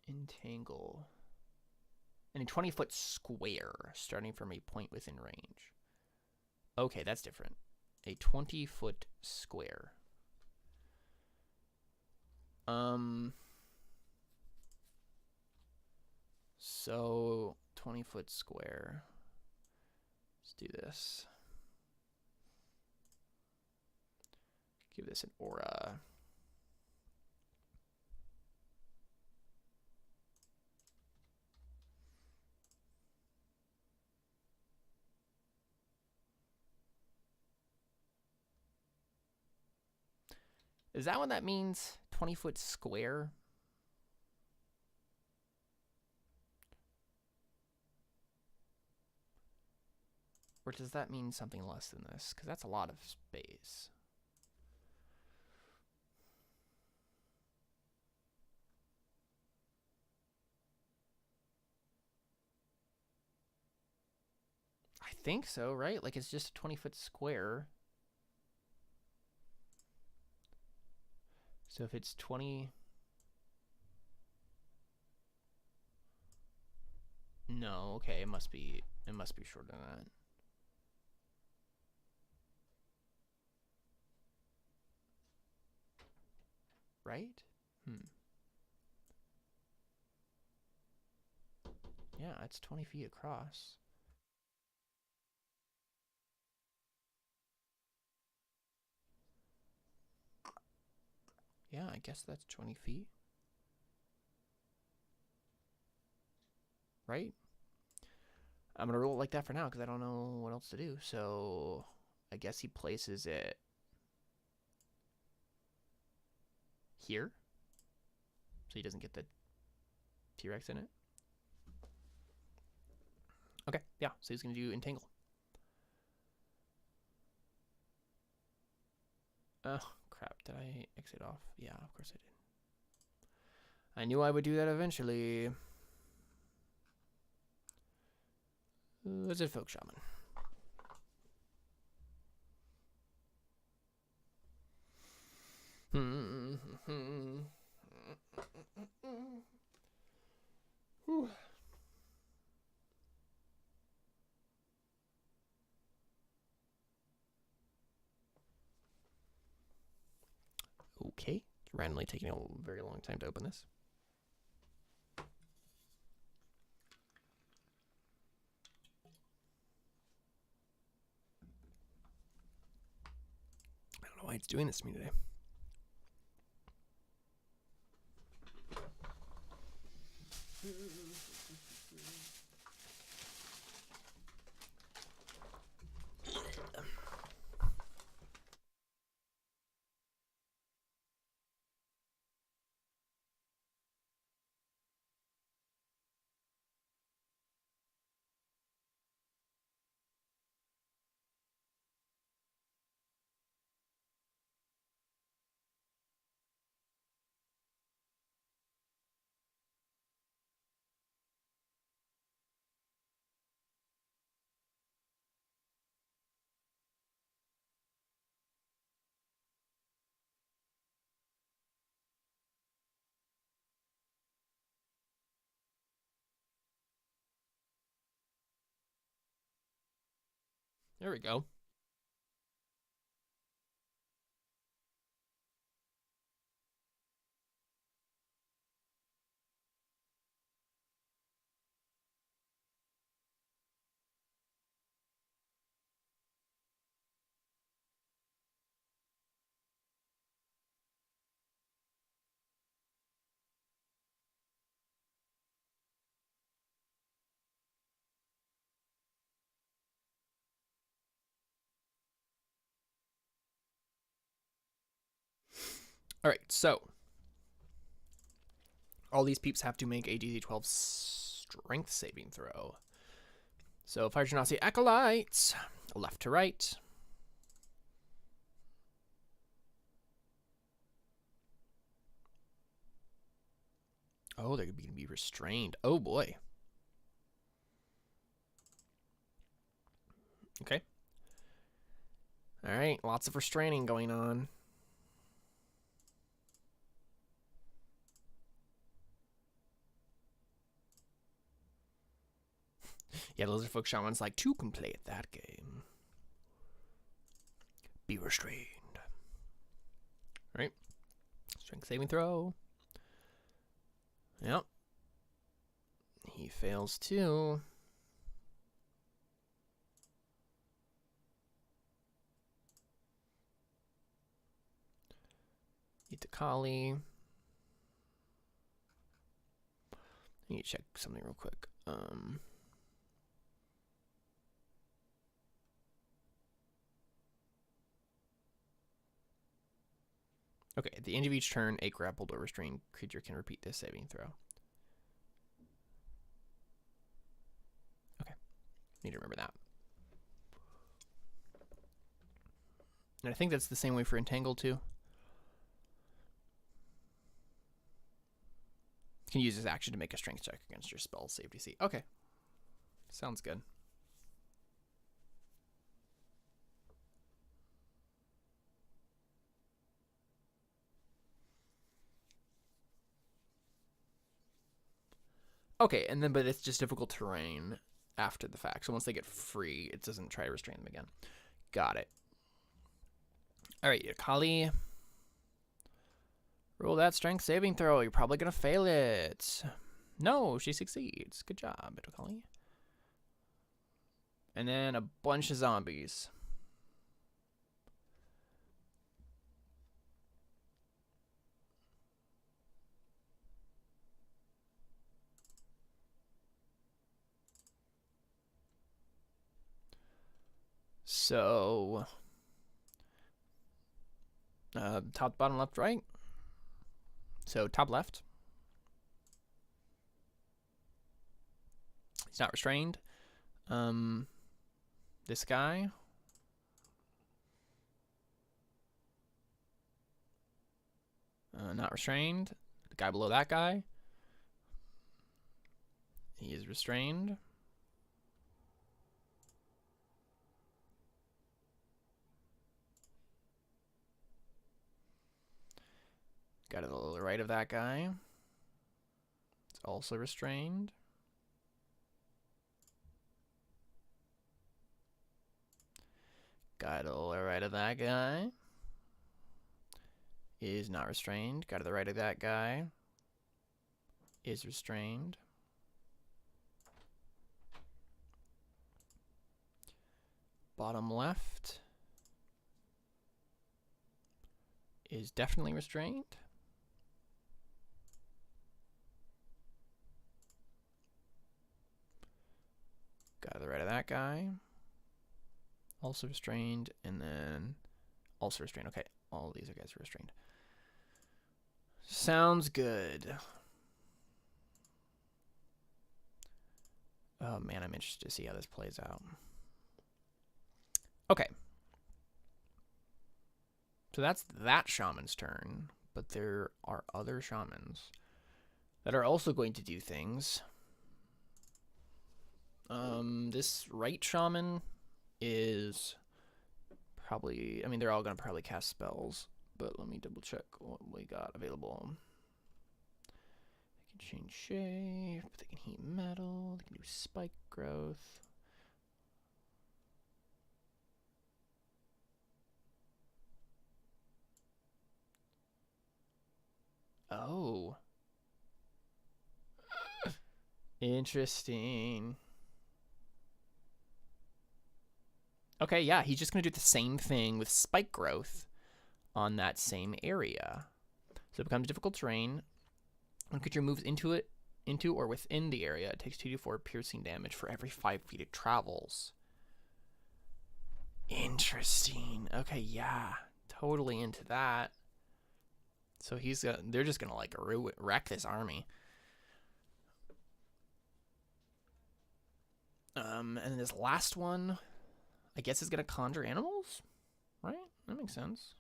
Entangle. And a 20-foot square starting from a point within range. Okay, that's different. A 20-foot square. So 20-foot square. Let's do this. Give this an aura. Is that what that means? 20-foot square? Or does that mean something less than this? Because that's a lot of space. I think so, right? Like it's just a 20-foot square. So if it's 20... No, okay, it must be shorter than that. Right? Yeah, it's 20 feet across. Yeah, I guess that's 20 feet. Right? I'm going to roll it like that for now because I don't know what else to do. So I guess he places it here. So he doesn't get the T-Rex in it. Okay, yeah, so he's going to do entangle. Oh, crap. Did I exit off? Yeah, of course I did. I knew I would do that eventually. Wizard Folk Shaman. Okay, randomly taking a very long time to open this. I don't know why it's doing this to me today. There we go. All right, so all these peeps have to make a DC 12 strength saving throw. So Fire Genasi Acolytes, left to right. Oh, they're going to be restrained. Oh, boy. Okay. All right, lots of restraining going on. Yeah, the Lizardfolk Shaman's like, 2 can play at that game. Be restrained. All right. Strength saving throw. Yep. He fails too. Itocalli. I need to check something real quick. Okay, at the end of each turn, a grappled or restrained creature can repeat this saving throw. Okay, need to remember that. And I think that's the same way for Entangle too. You can use this action to make a strength check against your spell save DC. Okay, sounds good. Okay, and then, but it's just difficult terrain after the fact. So once they get free, it doesn't try to restrain them again. Got it. All right, Itocalli. Roll that strength saving throw. You're probably going to fail it. No, she succeeds. Good job, Itocalli. And then a bunch of zombies. So, top, bottom, left, right. So top left. He's not restrained. This guy. Not restrained. The guy below that guy. He is restrained. Got to the right of that guy. It's also restrained. Guy to the right of that guy is not restrained. Guy to the right of that guy is restrained. Bottom left is definitely restrained. Guy to the right of that guy, also restrained, and then also restrained. Okay, all these guys are restrained. Sounds good. Oh man, I'm interested to see how this plays out. Okay. So that's that shaman's turn, but there are other shamans that are also going to do things. This right shaman is probably, I mean, they're all going to probably cast spells, but let me double check what we got available. They can change shape, they can heat metal, they can do spike growth. Oh. Interesting. Okay, yeah, he's just going to do the same thing with spike growth on that same area. So it becomes difficult terrain. When a creature moves into or within the area, it takes 2d4 piercing damage for every 5 feet it travels. Interesting. Okay, yeah, totally into that. So they're just gonna like wreck this army. And this last one, I guess, is gonna conjure animals, right? That makes sense.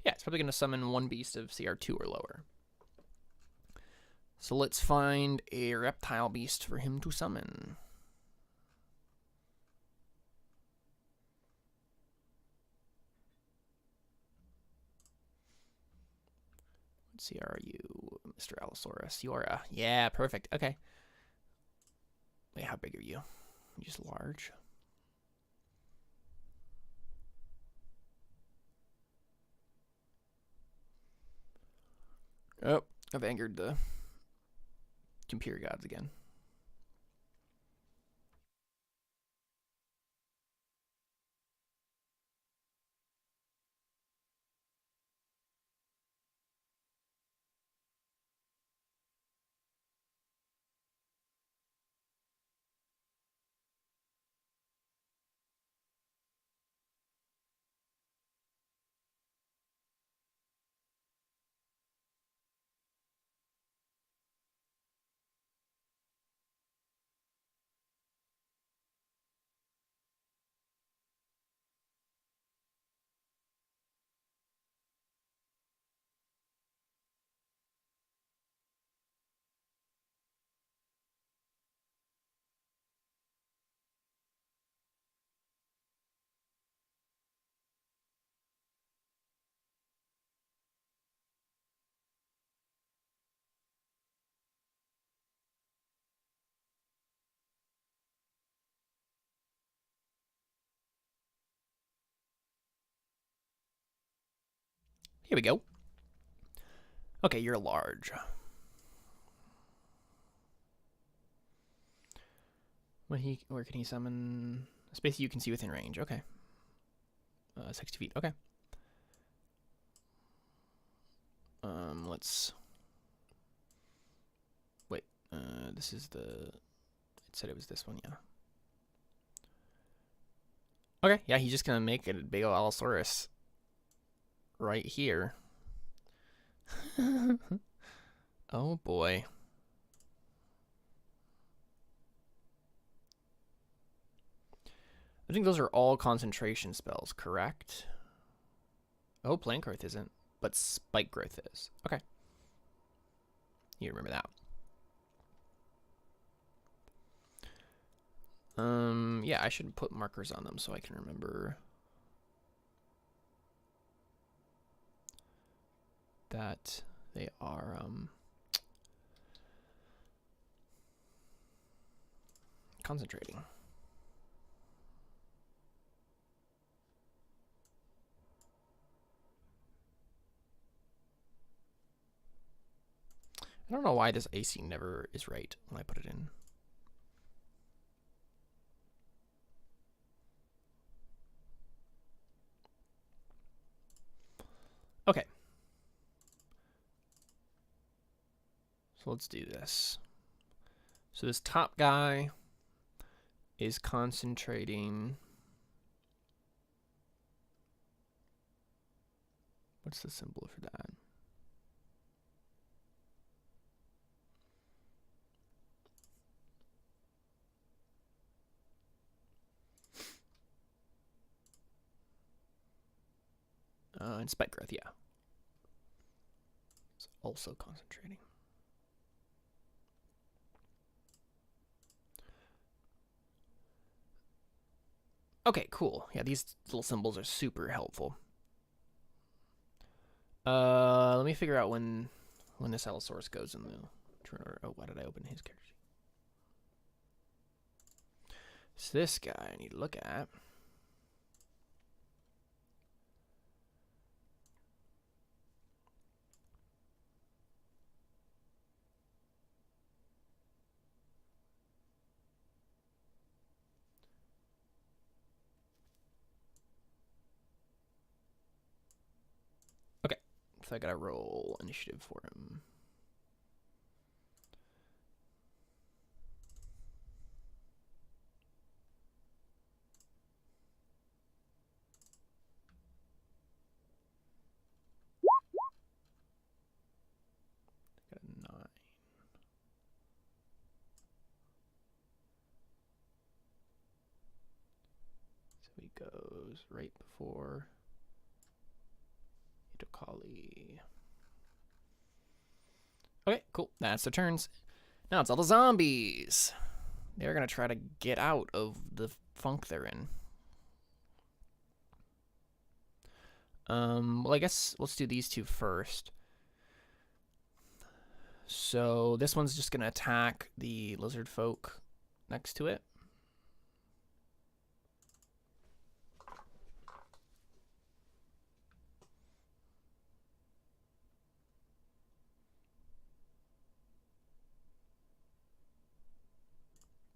Yeah, it's probably gonna summon one beast of CR2 or lower. So let's find a reptile beast for him to summon. Let's see, are you Mr. Allosaurus? You are yeah, perfect. Okay. Wait, how big are you? You're just large. Oh, I've angered the computer gods again. Here we go. Okay, you're large. Where can he summon a space you can see within range? Okay. 60 feet. Okay. Let's wait. This is the. It said it was this one. Yeah. Okay. Yeah, he's just gonna make a big ol' Allosaurus right here. Oh boy. I think those are all concentration spells, correct? Oh, plant growth isn't, but spike growth is. Okay. You remember that. Yeah, I should put markers on them so I can remember that they are concentrating. I don't know why this AC never is right when I put it in. Okay. So let's do this. So this top guy is concentrating. What's the symbol for that? And spike growth, yeah. It's also concentrating. Okay, cool. Yeah, these little symbols are super helpful. Let me figure out when this Allosaurus goes in the turn order. Oh, why did I open his character sheet? So this guy I need to look at. So I gotta roll initiative for him. Got a 9. So he goes right before Itocalli. Okay, cool. That's the turns. Now it's all the zombies. They're gonna try to get out of the funk they're in. Well, I guess let's do these two first. So this one's just gonna attack the lizard folk next to it.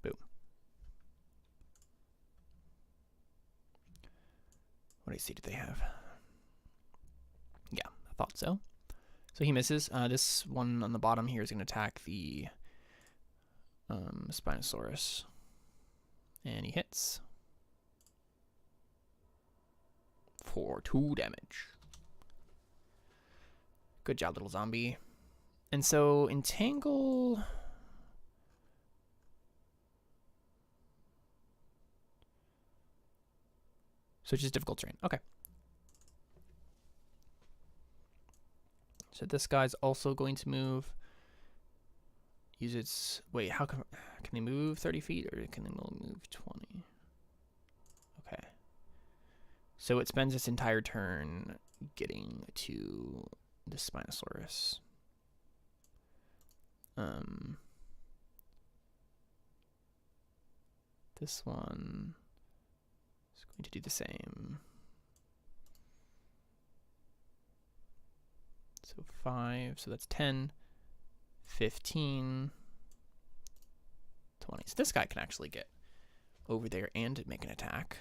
Boom. What AC did they have? Yeah, I thought so. So he misses. This one on the bottom here is going to attack the Spinosaurus. And he hits. For 2 damage. Good job, little zombie. And so entangle... So it's just difficult terrain. Okay. So this guy's also going to move. Use its... Wait, how can they move 30 feet or can they move 20? Okay. So it spends its entire turn getting to the Spinosaurus. This one is going to do the same. So 5, so that's 10, 15, 20. So this guy can actually get over there and make an attack.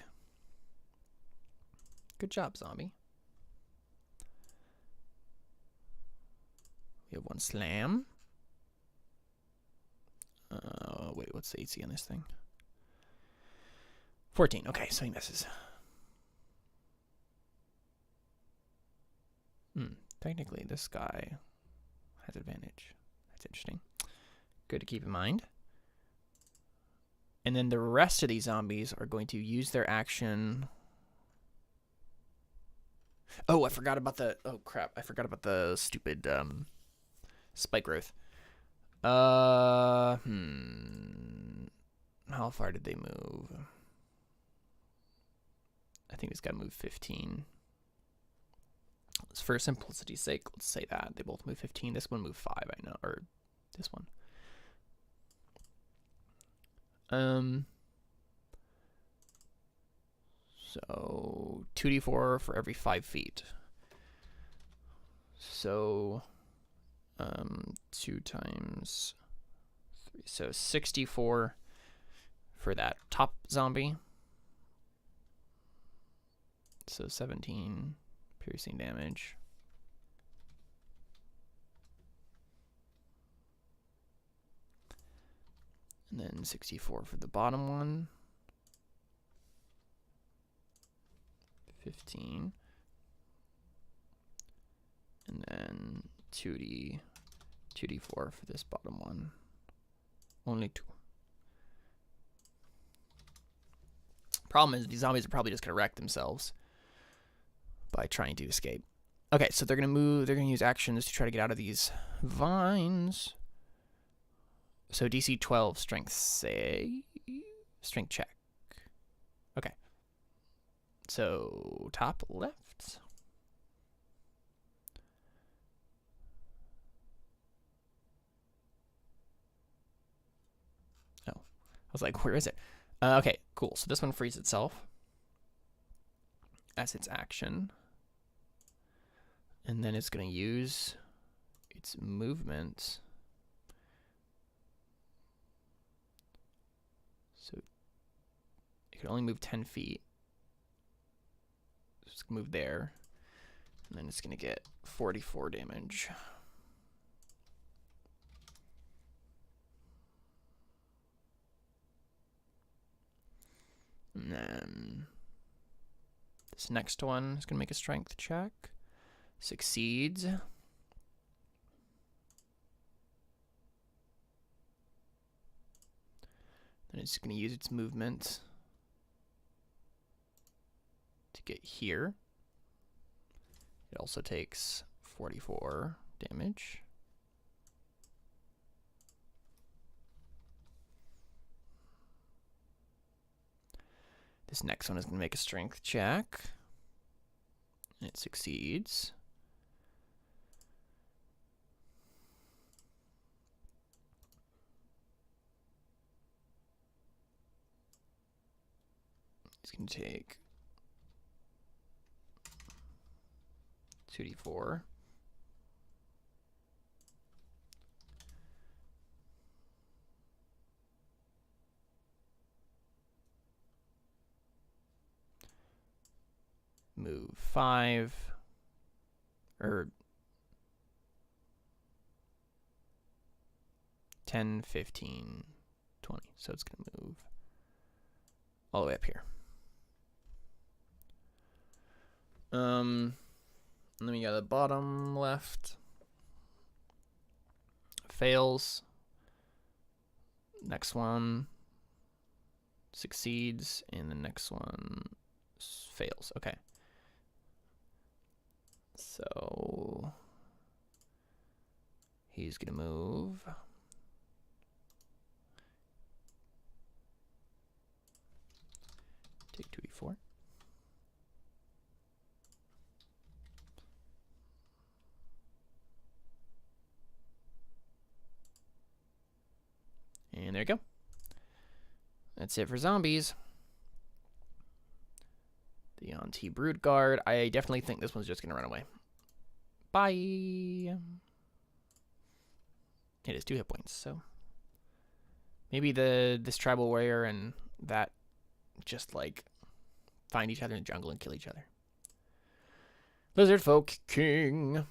Good job, zombie. We have 1 slam. Wait, what's the AC on this thing? 14. Okay, so he misses. Technically, this guy has advantage. That's interesting. Good to keep in mind. And then the rest of these zombies are going to use their action. Oh, I forgot about the... Oh, crap. I forgot about the stupid spike growth. How far did they move? I think this guy moved 15. For simplicity's sake, let's say that. They both move 15. This one moved 5, I know. Or this one. So 2d4 for every 5 feet. So 2 times 3. So 64 for that top zombie. So 17 piercing damage. And then 64 for the bottom one. 15. And then 2d4 for this bottom one. Only 2. Problem is, these zombies are probably just gonna wreck themselves by trying to escape. Okay, so they're gonna move. They're gonna use actions to try to get out of these vines. So DC 12 strength check. Okay. So top left. Oh, I was like, where is it? Okay, cool. So this one frees itself as its action. And then it's going to use its movement. So it can only move 10 feet. So it's going to move there. And then it's going to get 44 damage. And then this next one is going to make a strength check. Succeeds. Then it's going to use its movement to get here. It also takes 44 damage. This next one is going to make a strength check. And it succeeds. It's going to take 2d4. Move 5. Or 10, 15, 20. So it's going to move all the way up here. And then we got the bottom left. Fails. Next one succeeds, and the next one fails. Okay. So he's gonna move. Take 2d4. And there you go. That's it for zombies. The Auntie Brood Guard. I definitely think this one's just going to run away. Bye. It is 2 hit points, so maybe this tribal warrior and that just like find each other in the jungle and kill each other. Lizard Folk King.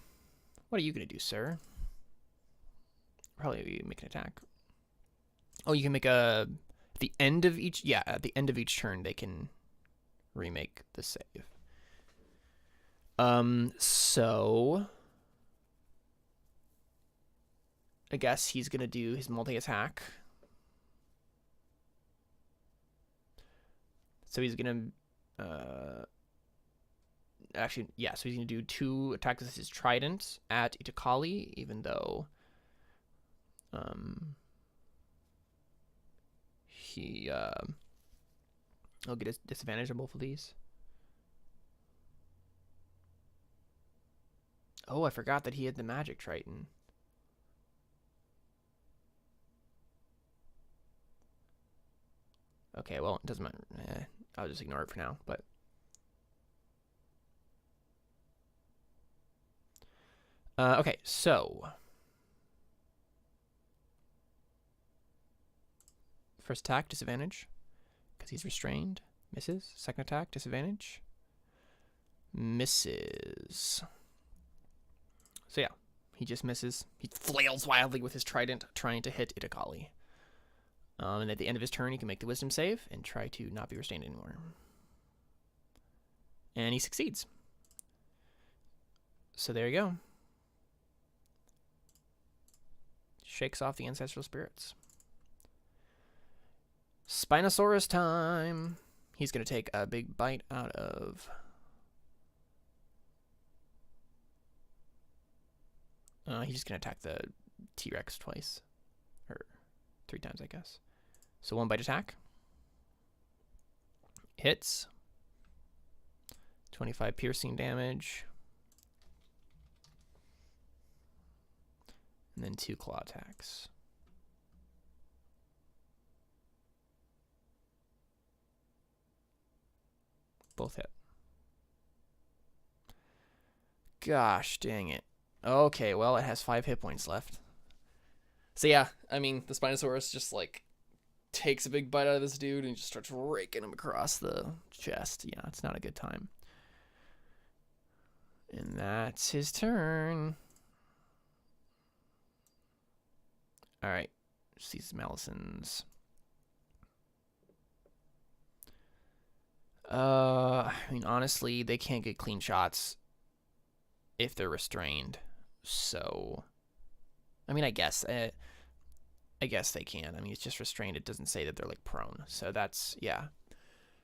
What are you going to do, sir? Probably make an attack. Oh, you can make at the end of each, yeah, at the end of each turn, they can remake the save. So I guess he's going to do his multi-attack. So he's going to, actually, yeah, so he's going to do 2 attacks with his trident at Itocalli, even though, he'll get a disadvantage on both of these. Oh, I forgot that he had the magic triton. Okay, well, it doesn't matter. I'll just ignore it for now, but okay, so first attack, disadvantage, because he's restrained. Misses. Second attack, disadvantage. Misses. So yeah, he just misses. He flails wildly with his trident, trying to hit Itocalli. And at the end of his turn, he can make the wisdom save and try to not be restrained anymore. And he succeeds. So there you go. Shakes off the ancestral spirits. Spinosaurus time. He's going to take a big bite out of... he's just going to attack the T-Rex twice. Or 3 times, I guess. So 1 bite attack. Hits. 25 piercing damage. And then 2 claw attacks. Both hit. Gosh dang it. Okay, well, it has 5 hit points left. So yeah, I mean, the Spinosaurus just like takes a big bite out of this dude and just starts raking him across the chest. Yeah, it's not a good time. And that's his turn. Alright. These Malisons. I mean, honestly, they can't get clean shots if they're restrained. So, I mean, I guess they can. I mean, it's just restrained. It doesn't say that they're like prone. So that's, yeah.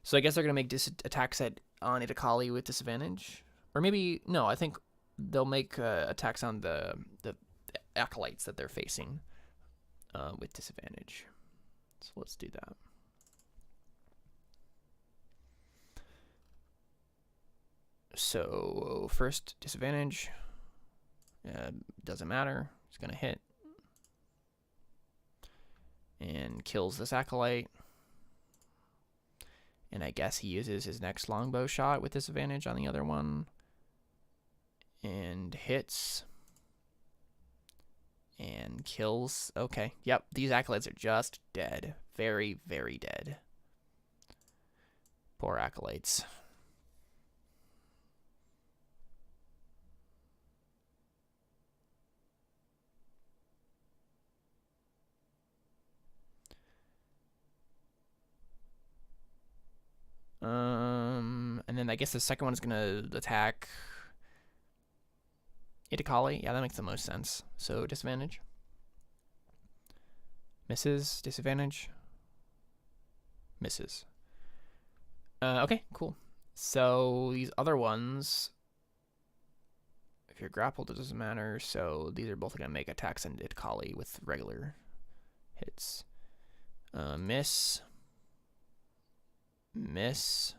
So I guess they're gonna make attacks on Itocalli with disadvantage, or maybe no. I think they'll make attacks on the acolytes that they're facing with disadvantage. So let's do that. So first disadvantage, doesn't matter. It's gonna hit and kills this acolyte. And I guess he uses his next longbow shot with disadvantage on the other one. And hits. And kills. Okay. Yep. These acolytes are just dead. Very, very dead. Poor acolytes. And then I guess the second one is gonna attack Itocalli. Yeah, that makes the most sense. So disadvantage. Misses. Disadvantage. Misses. Okay, cool. So these other ones, if you're grappled, it doesn't matter. So these are both gonna make attacks on Itocalli with regular hits. Miss. Miss.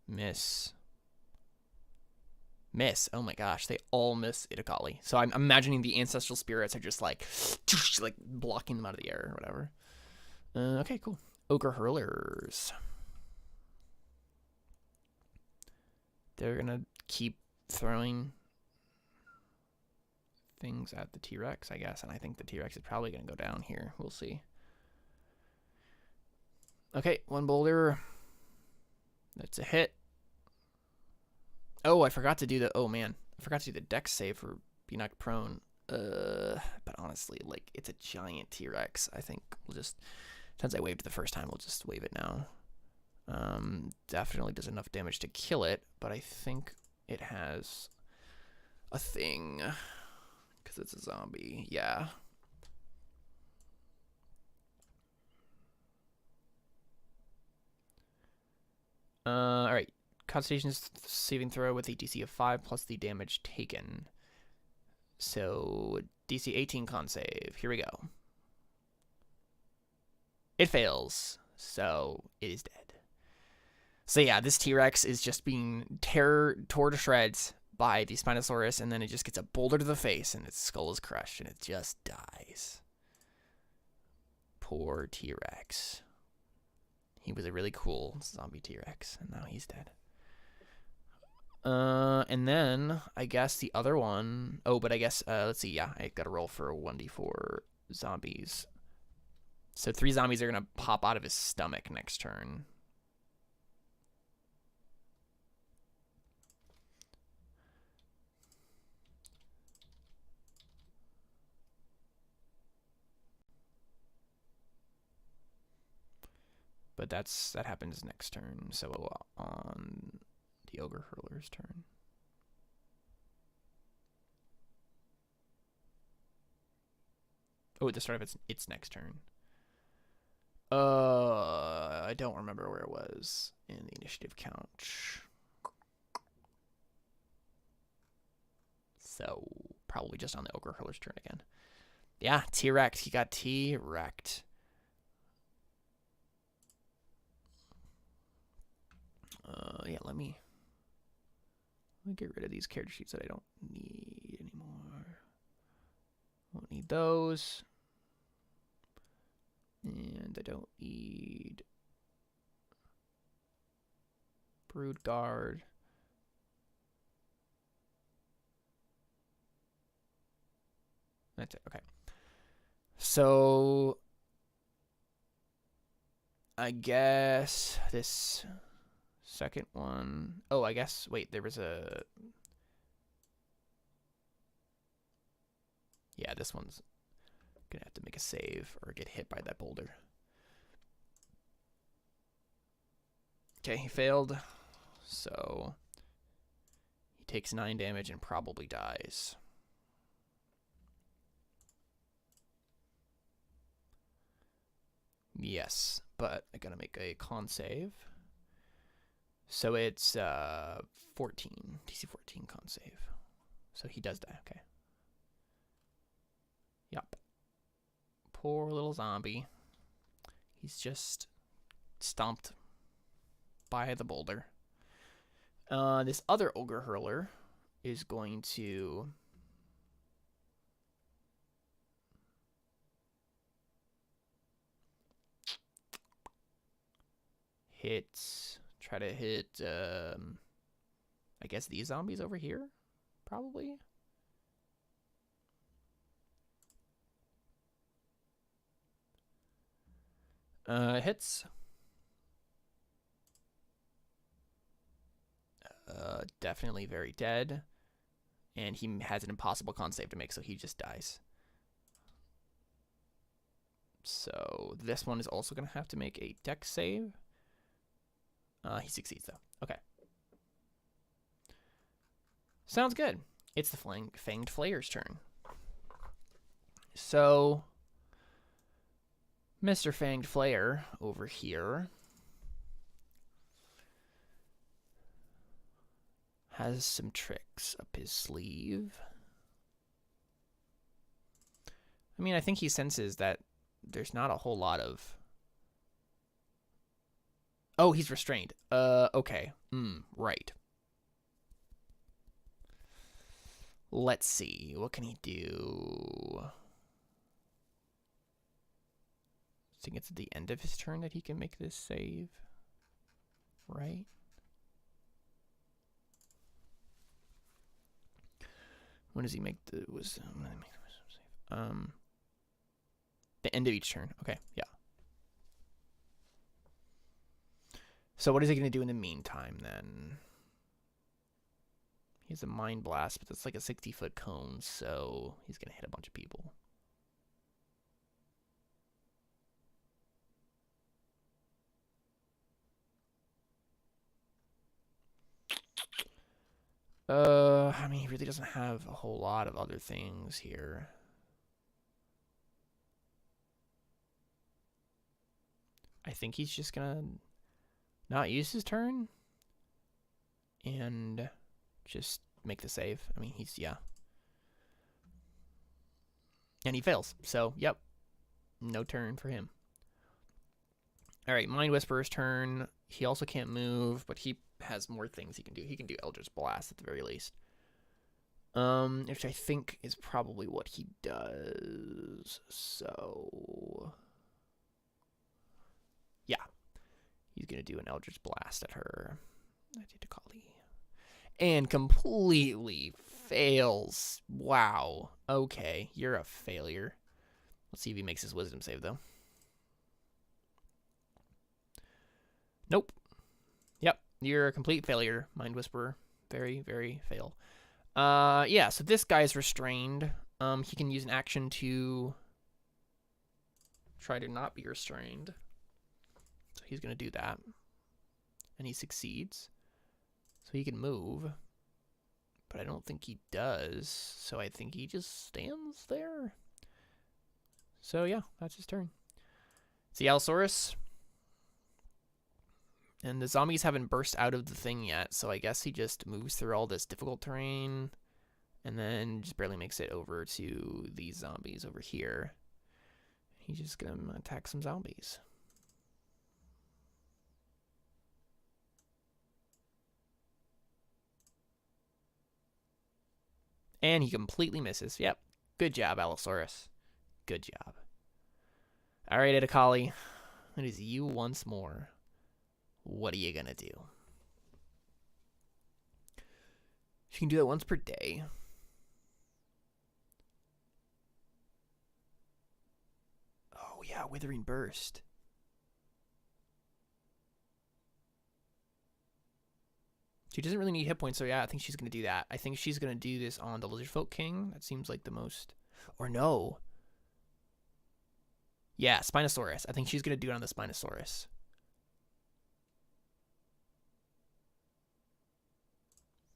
Miss. Miss. Oh my gosh, they all miss Itocalli. So I'm imagining the ancestral spirits are just like blocking them out of the air or whatever. Okay, cool. Ogre hurlers. They're gonna keep throwing things at the T-Rex, I guess, and I think the T-Rex is probably gonna go down here. We'll see. Okay, one boulder. That's a hit. Oh, I forgot to do the... Oh, man. I forgot to do the dex save for being knocked prone. But honestly, like, it's a giant T-Rex. I think we'll just... Since I waved it the first time, we'll just wave it now. Definitely does enough damage to kill it, but I think it has a thing. Because it's a zombie. Yeah. Alright. Constitution saving throw with a DC of 5 plus the damage taken. So, DC 18 con save. Here we go. It fails. So, it is dead. So yeah, this T-Rex is just being tore to shreds by the Spinosaurus, and then it just gets a boulder to the face, and its skull is crushed, and it just dies. Poor T-Rex. He was a really cool zombie T-Rex, and now he's dead. And then, I guess the other one... Oh, but I guess, let's see, yeah, I gotta roll for 1d4 zombies. So 3 zombies are gonna pop out of his stomach next turn. But that happens next turn, so on the Ogre Hurler's turn. Oh, at the start of its next turn. I don't remember where it was in the initiative count. So, probably just on the Ogre Hurler's turn again. Yeah, T-Rex. He got T-Rex. Yeah, let me get rid of these character sheets that I don't need anymore. Won't need those. And I don't need Brood Guard. That's it. Okay. So I guess this second one. Oh, I guess, wait, there was a... Yeah, this one's gonna have to make a save or get hit by that boulder. Okay, he failed. So he takes 9 damage and probably dies. Yes, but I gotta make a con save. So it's 14, DC 14 con save. So he does die, okay. Yup. Poor little zombie. He's just stomped by the boulder. This other ogre hurler is going to try to hit, I guess these zombies over here, probably. Hits. Definitely very dead. And he has an impossible con save to make, so he just dies. So this one is also going to have to make a dex save. He succeeds, though. Okay. Sounds good. It's the Fanged Flayer's turn. So, Mr. Fanged Flayer over here has some tricks up his sleeve. I mean, I think he senses that there's not a whole lot of... Oh, he's restrained. Okay. Right. Let's see. What can he do? I think it's at the end of his turn that he can make this save. Right? When does he make the... the end of each turn. Okay, yeah. So what is he going to do in the meantime, then? He has a Mind Blast, but that's like a 60-foot cone, so he's going to hit a bunch of people. I mean, he really doesn't have a whole lot of other things here. I think he's just gonna not use his turn and just make the save. I mean, yeah. And he fails, so, yep. No turn for him. Alright, Mind Whisperer's turn. He also can't move, but he has more things he can do. He can do Eldritch Blast at the very least. Which I think is probably what he does. So... yeah. He's going to do an Eldritch Blast at her. Itocalli. And completely fails. Wow. Okay, you're a failure. Let's see if he makes his wisdom save, though. Nope. Yep, you're a complete failure, Mind Whisperer. Very, very fail. Yeah, so this guy's restrained. He can use an action to try to not be restrained. So he's going to do that. And he succeeds. So he can move. But I don't think he does. So I think he just stands there. So yeah, that's his turn. It's the Allosaurus. And the zombies haven't burst out of the thing yet, so I guess he just moves through all this difficult terrain and then just barely makes it over to these zombies over here. He's just gonna attack some zombies. And he completely misses. Yep. Good job, Allosaurus. Good job. Alright, Itocalli. It is you once more. What are you gonna do? You can do that once per day. Oh yeah, Withering Burst. She doesn't really need hit points, so yeah, I think she's going to do that. I think she's going to do this on the Lizardfolk King. That seems like the most... Or no. Yeah, Spinosaurus. I think she's going to do it on the Spinosaurus.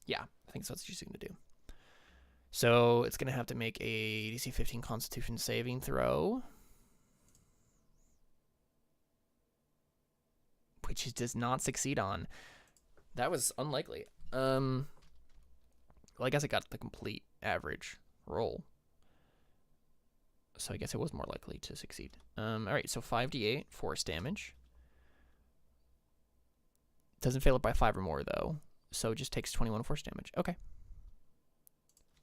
Yeah, I think that's what she's going to do. So it's going to have to make a DC 15 Constitution saving throw. Which it does not succeed on. That was unlikely. Well, I guess it got the complete average roll. So I guess it was more likely to succeed. Alright, so 5d8 force damage. Doesn't fail it by 5 or more, though. So it just takes 21 force damage. Okay.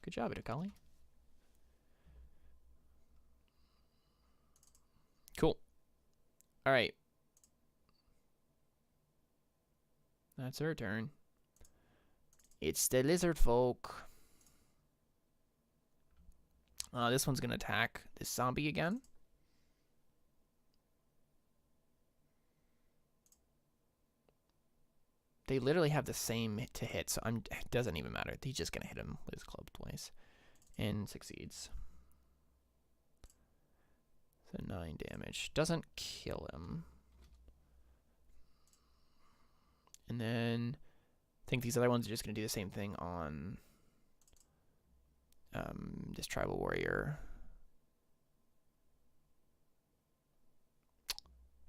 Good job, Itocalli. Cool. Alright. That's her turn. It's the lizard folk. This one's going to attack this zombie again. They literally have the same to hit, so it doesn't even matter. He's just going to hit him with his club twice. And succeeds. So 9 damage. Doesn't kill him. And then I think these other ones are just going to do the same thing on this tribal warrior. I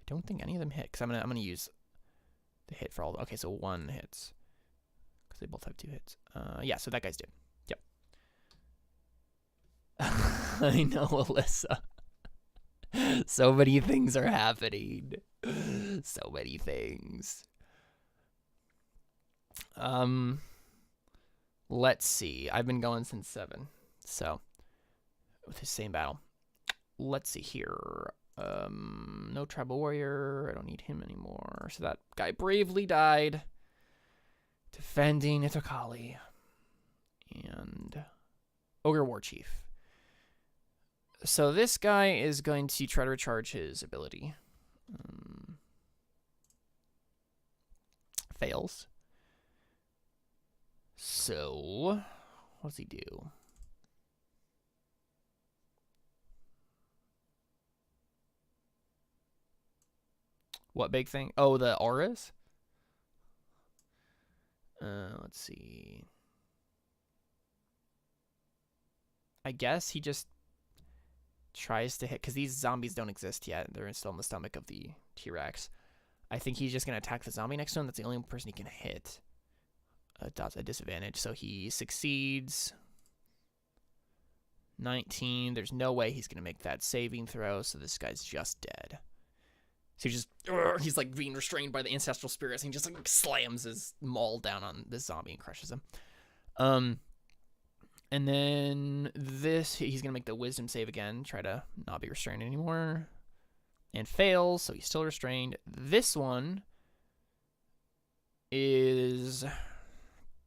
don't think any of them hit, because I'm gonna use the hit for all. Okay, so 1 hits because they both have 2 hits. Yeah, so that guy's dead. Yep. I know, Alyssa. So many things are happening. So many things. Let's see. I've been going since 7. So, with the same battle. Let's see here. No tribal warrior. I don't need him anymore. So that guy bravely died. Defending Itocalli. And Ogre War Chief. So this guy is going to try to recharge his ability. Fails. So, what does he do? What big thing? Oh, the auras? Let's see. I guess he just tries to hit, because these zombies don't exist yet. They're still in the stomach of the T-Rex. I think he's just going to attack the zombie next to him. That's the only person he can hit. That's a disadvantage, so he succeeds. 19. There's no way he's going to make that saving throw, so this guy's just dead. So he's like being restrained by the ancestral spirits, and he just like slams his maul down on this zombie and crushes him. And then this, he's going to make the wisdom save again, try to not be restrained anymore. And fails, so he's still restrained. This one is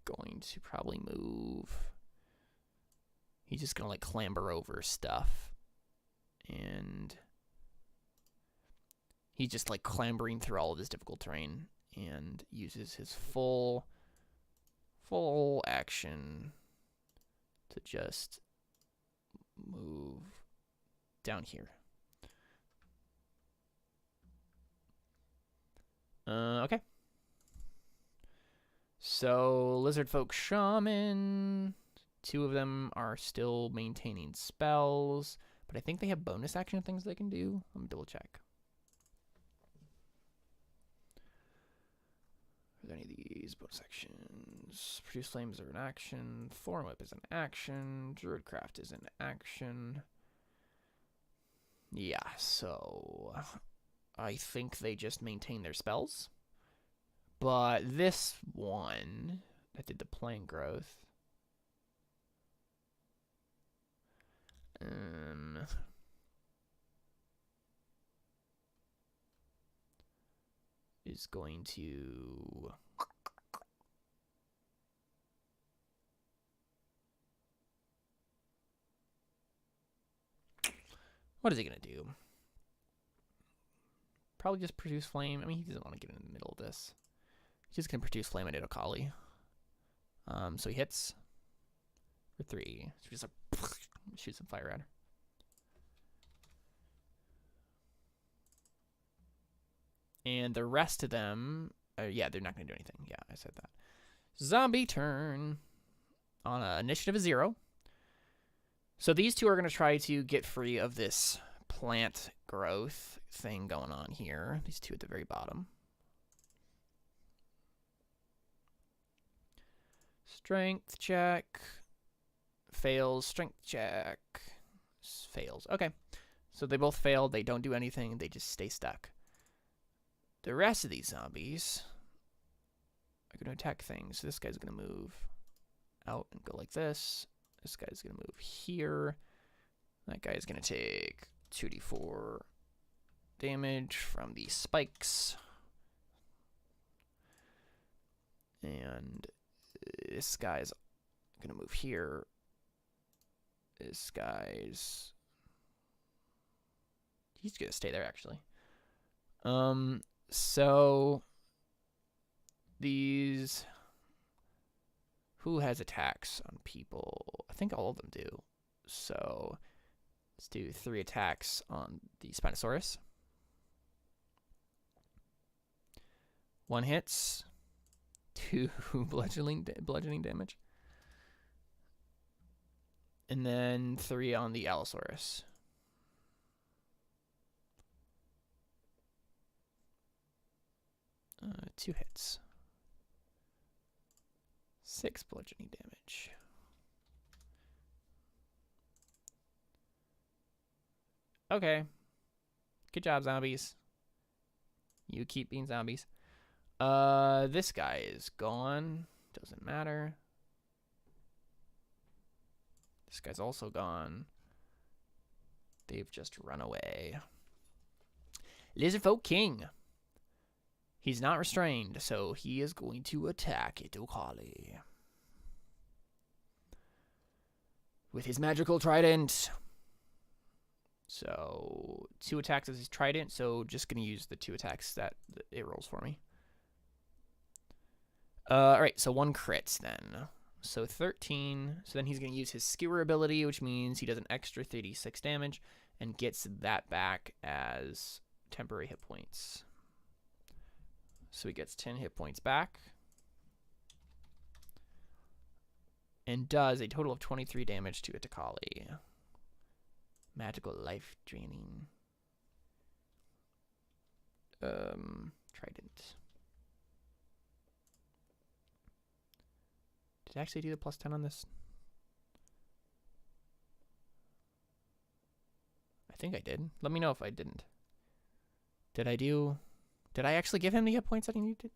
going to probably move. He's just going to like clamber over stuff. And he's just like clambering through all of this difficult terrain and uses his full action to just move down here. Okay. So, Lizard Folk Shaman. 2 of them are still maintaining spells, but I think they have bonus action things they can do. Let me double check. Are there any of these bonus actions? Produce Flames are an action. Thorn Whip is an action. Druidcraft is an action. Yeah, so I think they just maintain their spells. But this one that did the plant growth is going to what is he going to do? Probably just produce flame. I mean, he doesn't want to get in the middle of this. He's just going to produce flame at Itocalli. So he hits for 3. So just like shoot some fire at her. And the rest of them, yeah, they're not going to do anything. Yeah, I said that. Zombie turn on an initiative of 0. So these two are going to try to get free of this plant growth thing going on here. These two at the very bottom. Strength check. Fails. Strength check. Fails. Okay. So they both failed. They don't do anything. They just stay stuck. The rest of these zombies are going to attack things. So this guy's going to move out and go like this. This guy's going to move here. That guy's going to take 2d4 damage from the spikes. And this guy's going to move here. This guy's... He's going to stay there, actually. So... These... Who has attacks on people? I think all of them do. So let's do 3 attacks on the Spinosaurus. 1 hits. 2 bludgeoning damage. And then 3 on the Allosaurus. Two hits. 6 bludgeoning damage. Okay. Good job, zombies. You keep being zombies. This guy is gone. Doesn't matter. This guy's also gone. They've just run away. Lizardfolk King. He's not restrained, so he is going to attack Itocalli with his magical trident. So 2 attacks as his trident, so just going to use the 2 attacks that it rolls for me. Alright, so 1 crit then. So 13. So then he's going to use his skewer ability, which means he does an extra 36 damage and gets that back as temporary hit points. So he gets 10 hit points back. And does a total of 23 damage to Itocalli. Magical life draining. Trident. Did I actually do the plus 10 on this? I think I did. Let me know if I didn't. Did I actually give him the hit points that he needed?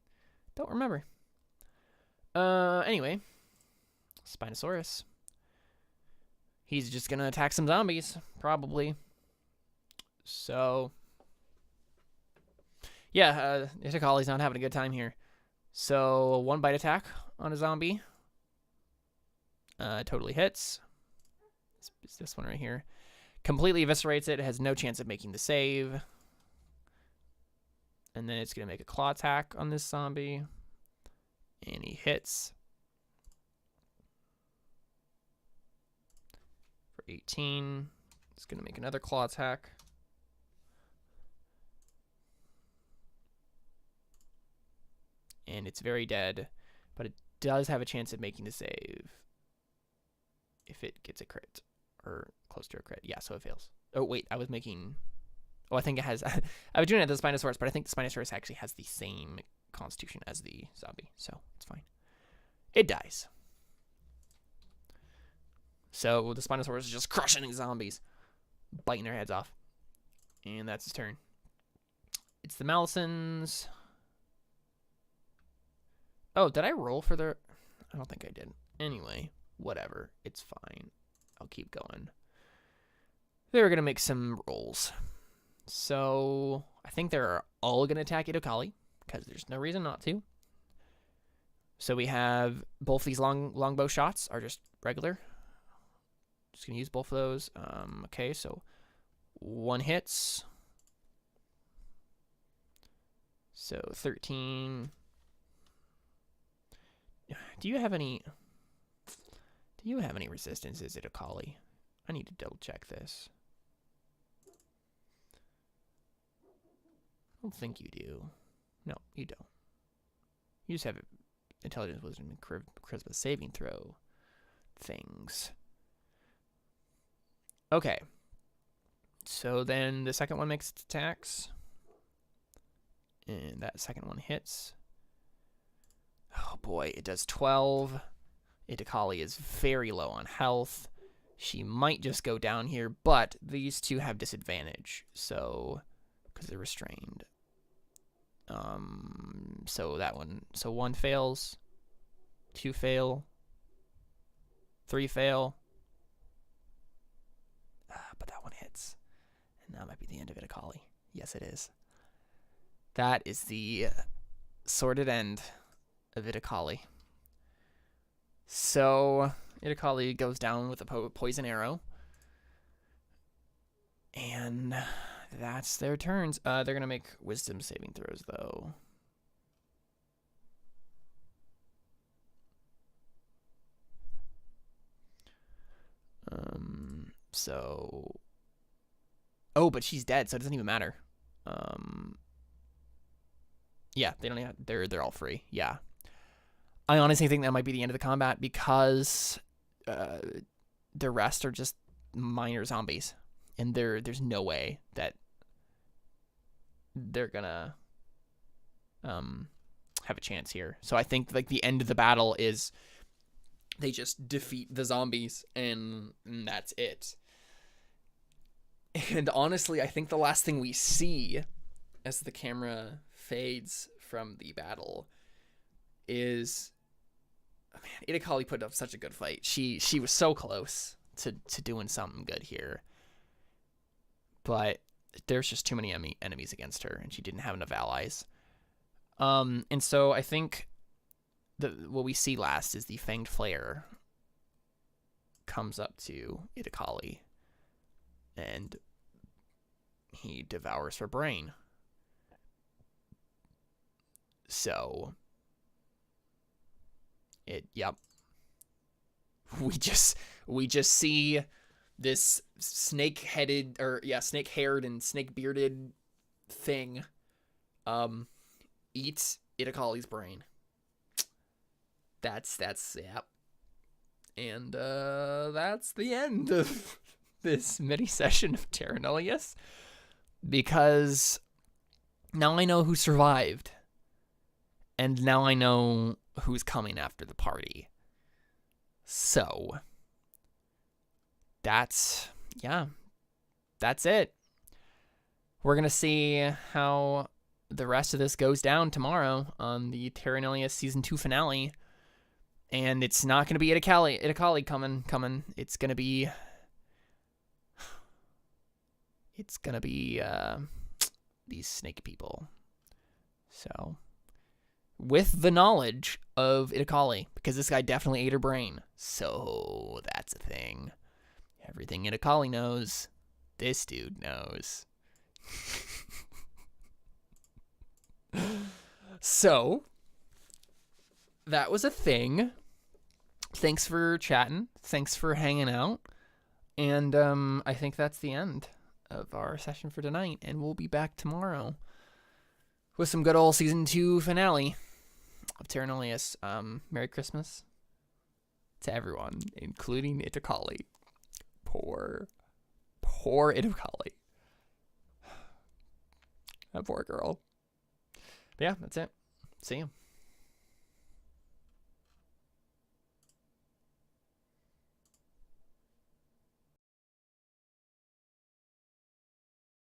Don't remember. Anyway. Spinosaurus. He's just gonna attack some zombies, probably. So... yeah, Itocalli's not having a good time here. So, 1 bite attack on a zombie. Totally hits. It's this one right here. Completely eviscerates it. It has no chance of making the save. And then it's going to make a claw attack on this zombie. And he hits. For 18. It's going to make another claw attack. And it's very dead. But it does have a chance of making the save. If it gets a crit. Or close to a crit. Yeah, so it fails. Oh, wait. I was making... oh, I think it has... I was doing it at the Spinosaurus, but I think the Spinosaurus actually has the same constitution as the zombie. So, it's fine. It dies. So, the Spinosaurus is just crushing these zombies. Biting their heads off. And that's his turn. It's the Malisons. Oh, did I roll for their... I don't think I did. Anyway, whatever. It's fine. I'll keep going. They're going to make some rolls. So, I think they're all going to attack Itocalli, because there's no reason not to. So we have both these longbow shots are just regular. Just going to use both of those. Okay, so 1 hits. So 13. Do you have any... Do you have any resistances, Itocalli? I need to double check this. I don't think you do. No, you don't. You just have intelligence, wisdom, and charisma saving throw things. Okay. So then the second one makes its attacks. And that second one hits. Oh boy, it does 12. Itocalli is very low on health. She might just go down here, but these two have disadvantage. So, because they're restrained. So that one, so 1 fails, 2 fail, 3 fail. But that one hits. And that might be the end of Itocalli. Yes, it is. That is the sordid end of Itocalli. So Itocalli goes down with a poison arrow. And that's their turns. They're going to make wisdom saving throws, though. So... Oh, but she's dead, so it doesn't even matter. Yeah, they don't even... They're all free. Yeah. I honestly think that might be the end of the combat because the rest are just minor zombies. And there's no way that they're gonna have a chance here. So I think like the end of the battle is they just defeat the zombies and that's it. And honestly, I think the last thing we see as the camera fades from the battle is, man, Itocalli put up such a good fight. She was so close to doing something good here. But there's just too many enemies against her, and she didn't have enough allies. And so I think what we see last is the Fanged Flare comes up to Itocalli, and he devours her brain. So, yep. We just see this snake-headed, or yeah, snake-haired and snake-bearded thing eats Itocalli's brain. That's yep. And that's the end of this mini session of Terra Nullius, because now I know who survived, and now I know who's coming after the party. So that's it. We're going to see how the rest of this goes down tomorrow on the Terra Nullius Season 2 finale. And it's not going to be Itocalli coming. It's going to be these snake people. So, with the knowledge of Itocalli, because this guy definitely ate her brain. So, that's a thing. Everything Itocalli knows, this dude knows. So, that was a thing. Thanks for chatting. Thanks for hanging out. And I think that's the end of our session for tonight. And we'll be back tomorrow with some good old Season 2 finale of Terra Nullius. Merry Christmas to everyone, including Itocalli. Poor Itocalli. That poor girl. But yeah, that's it. See you.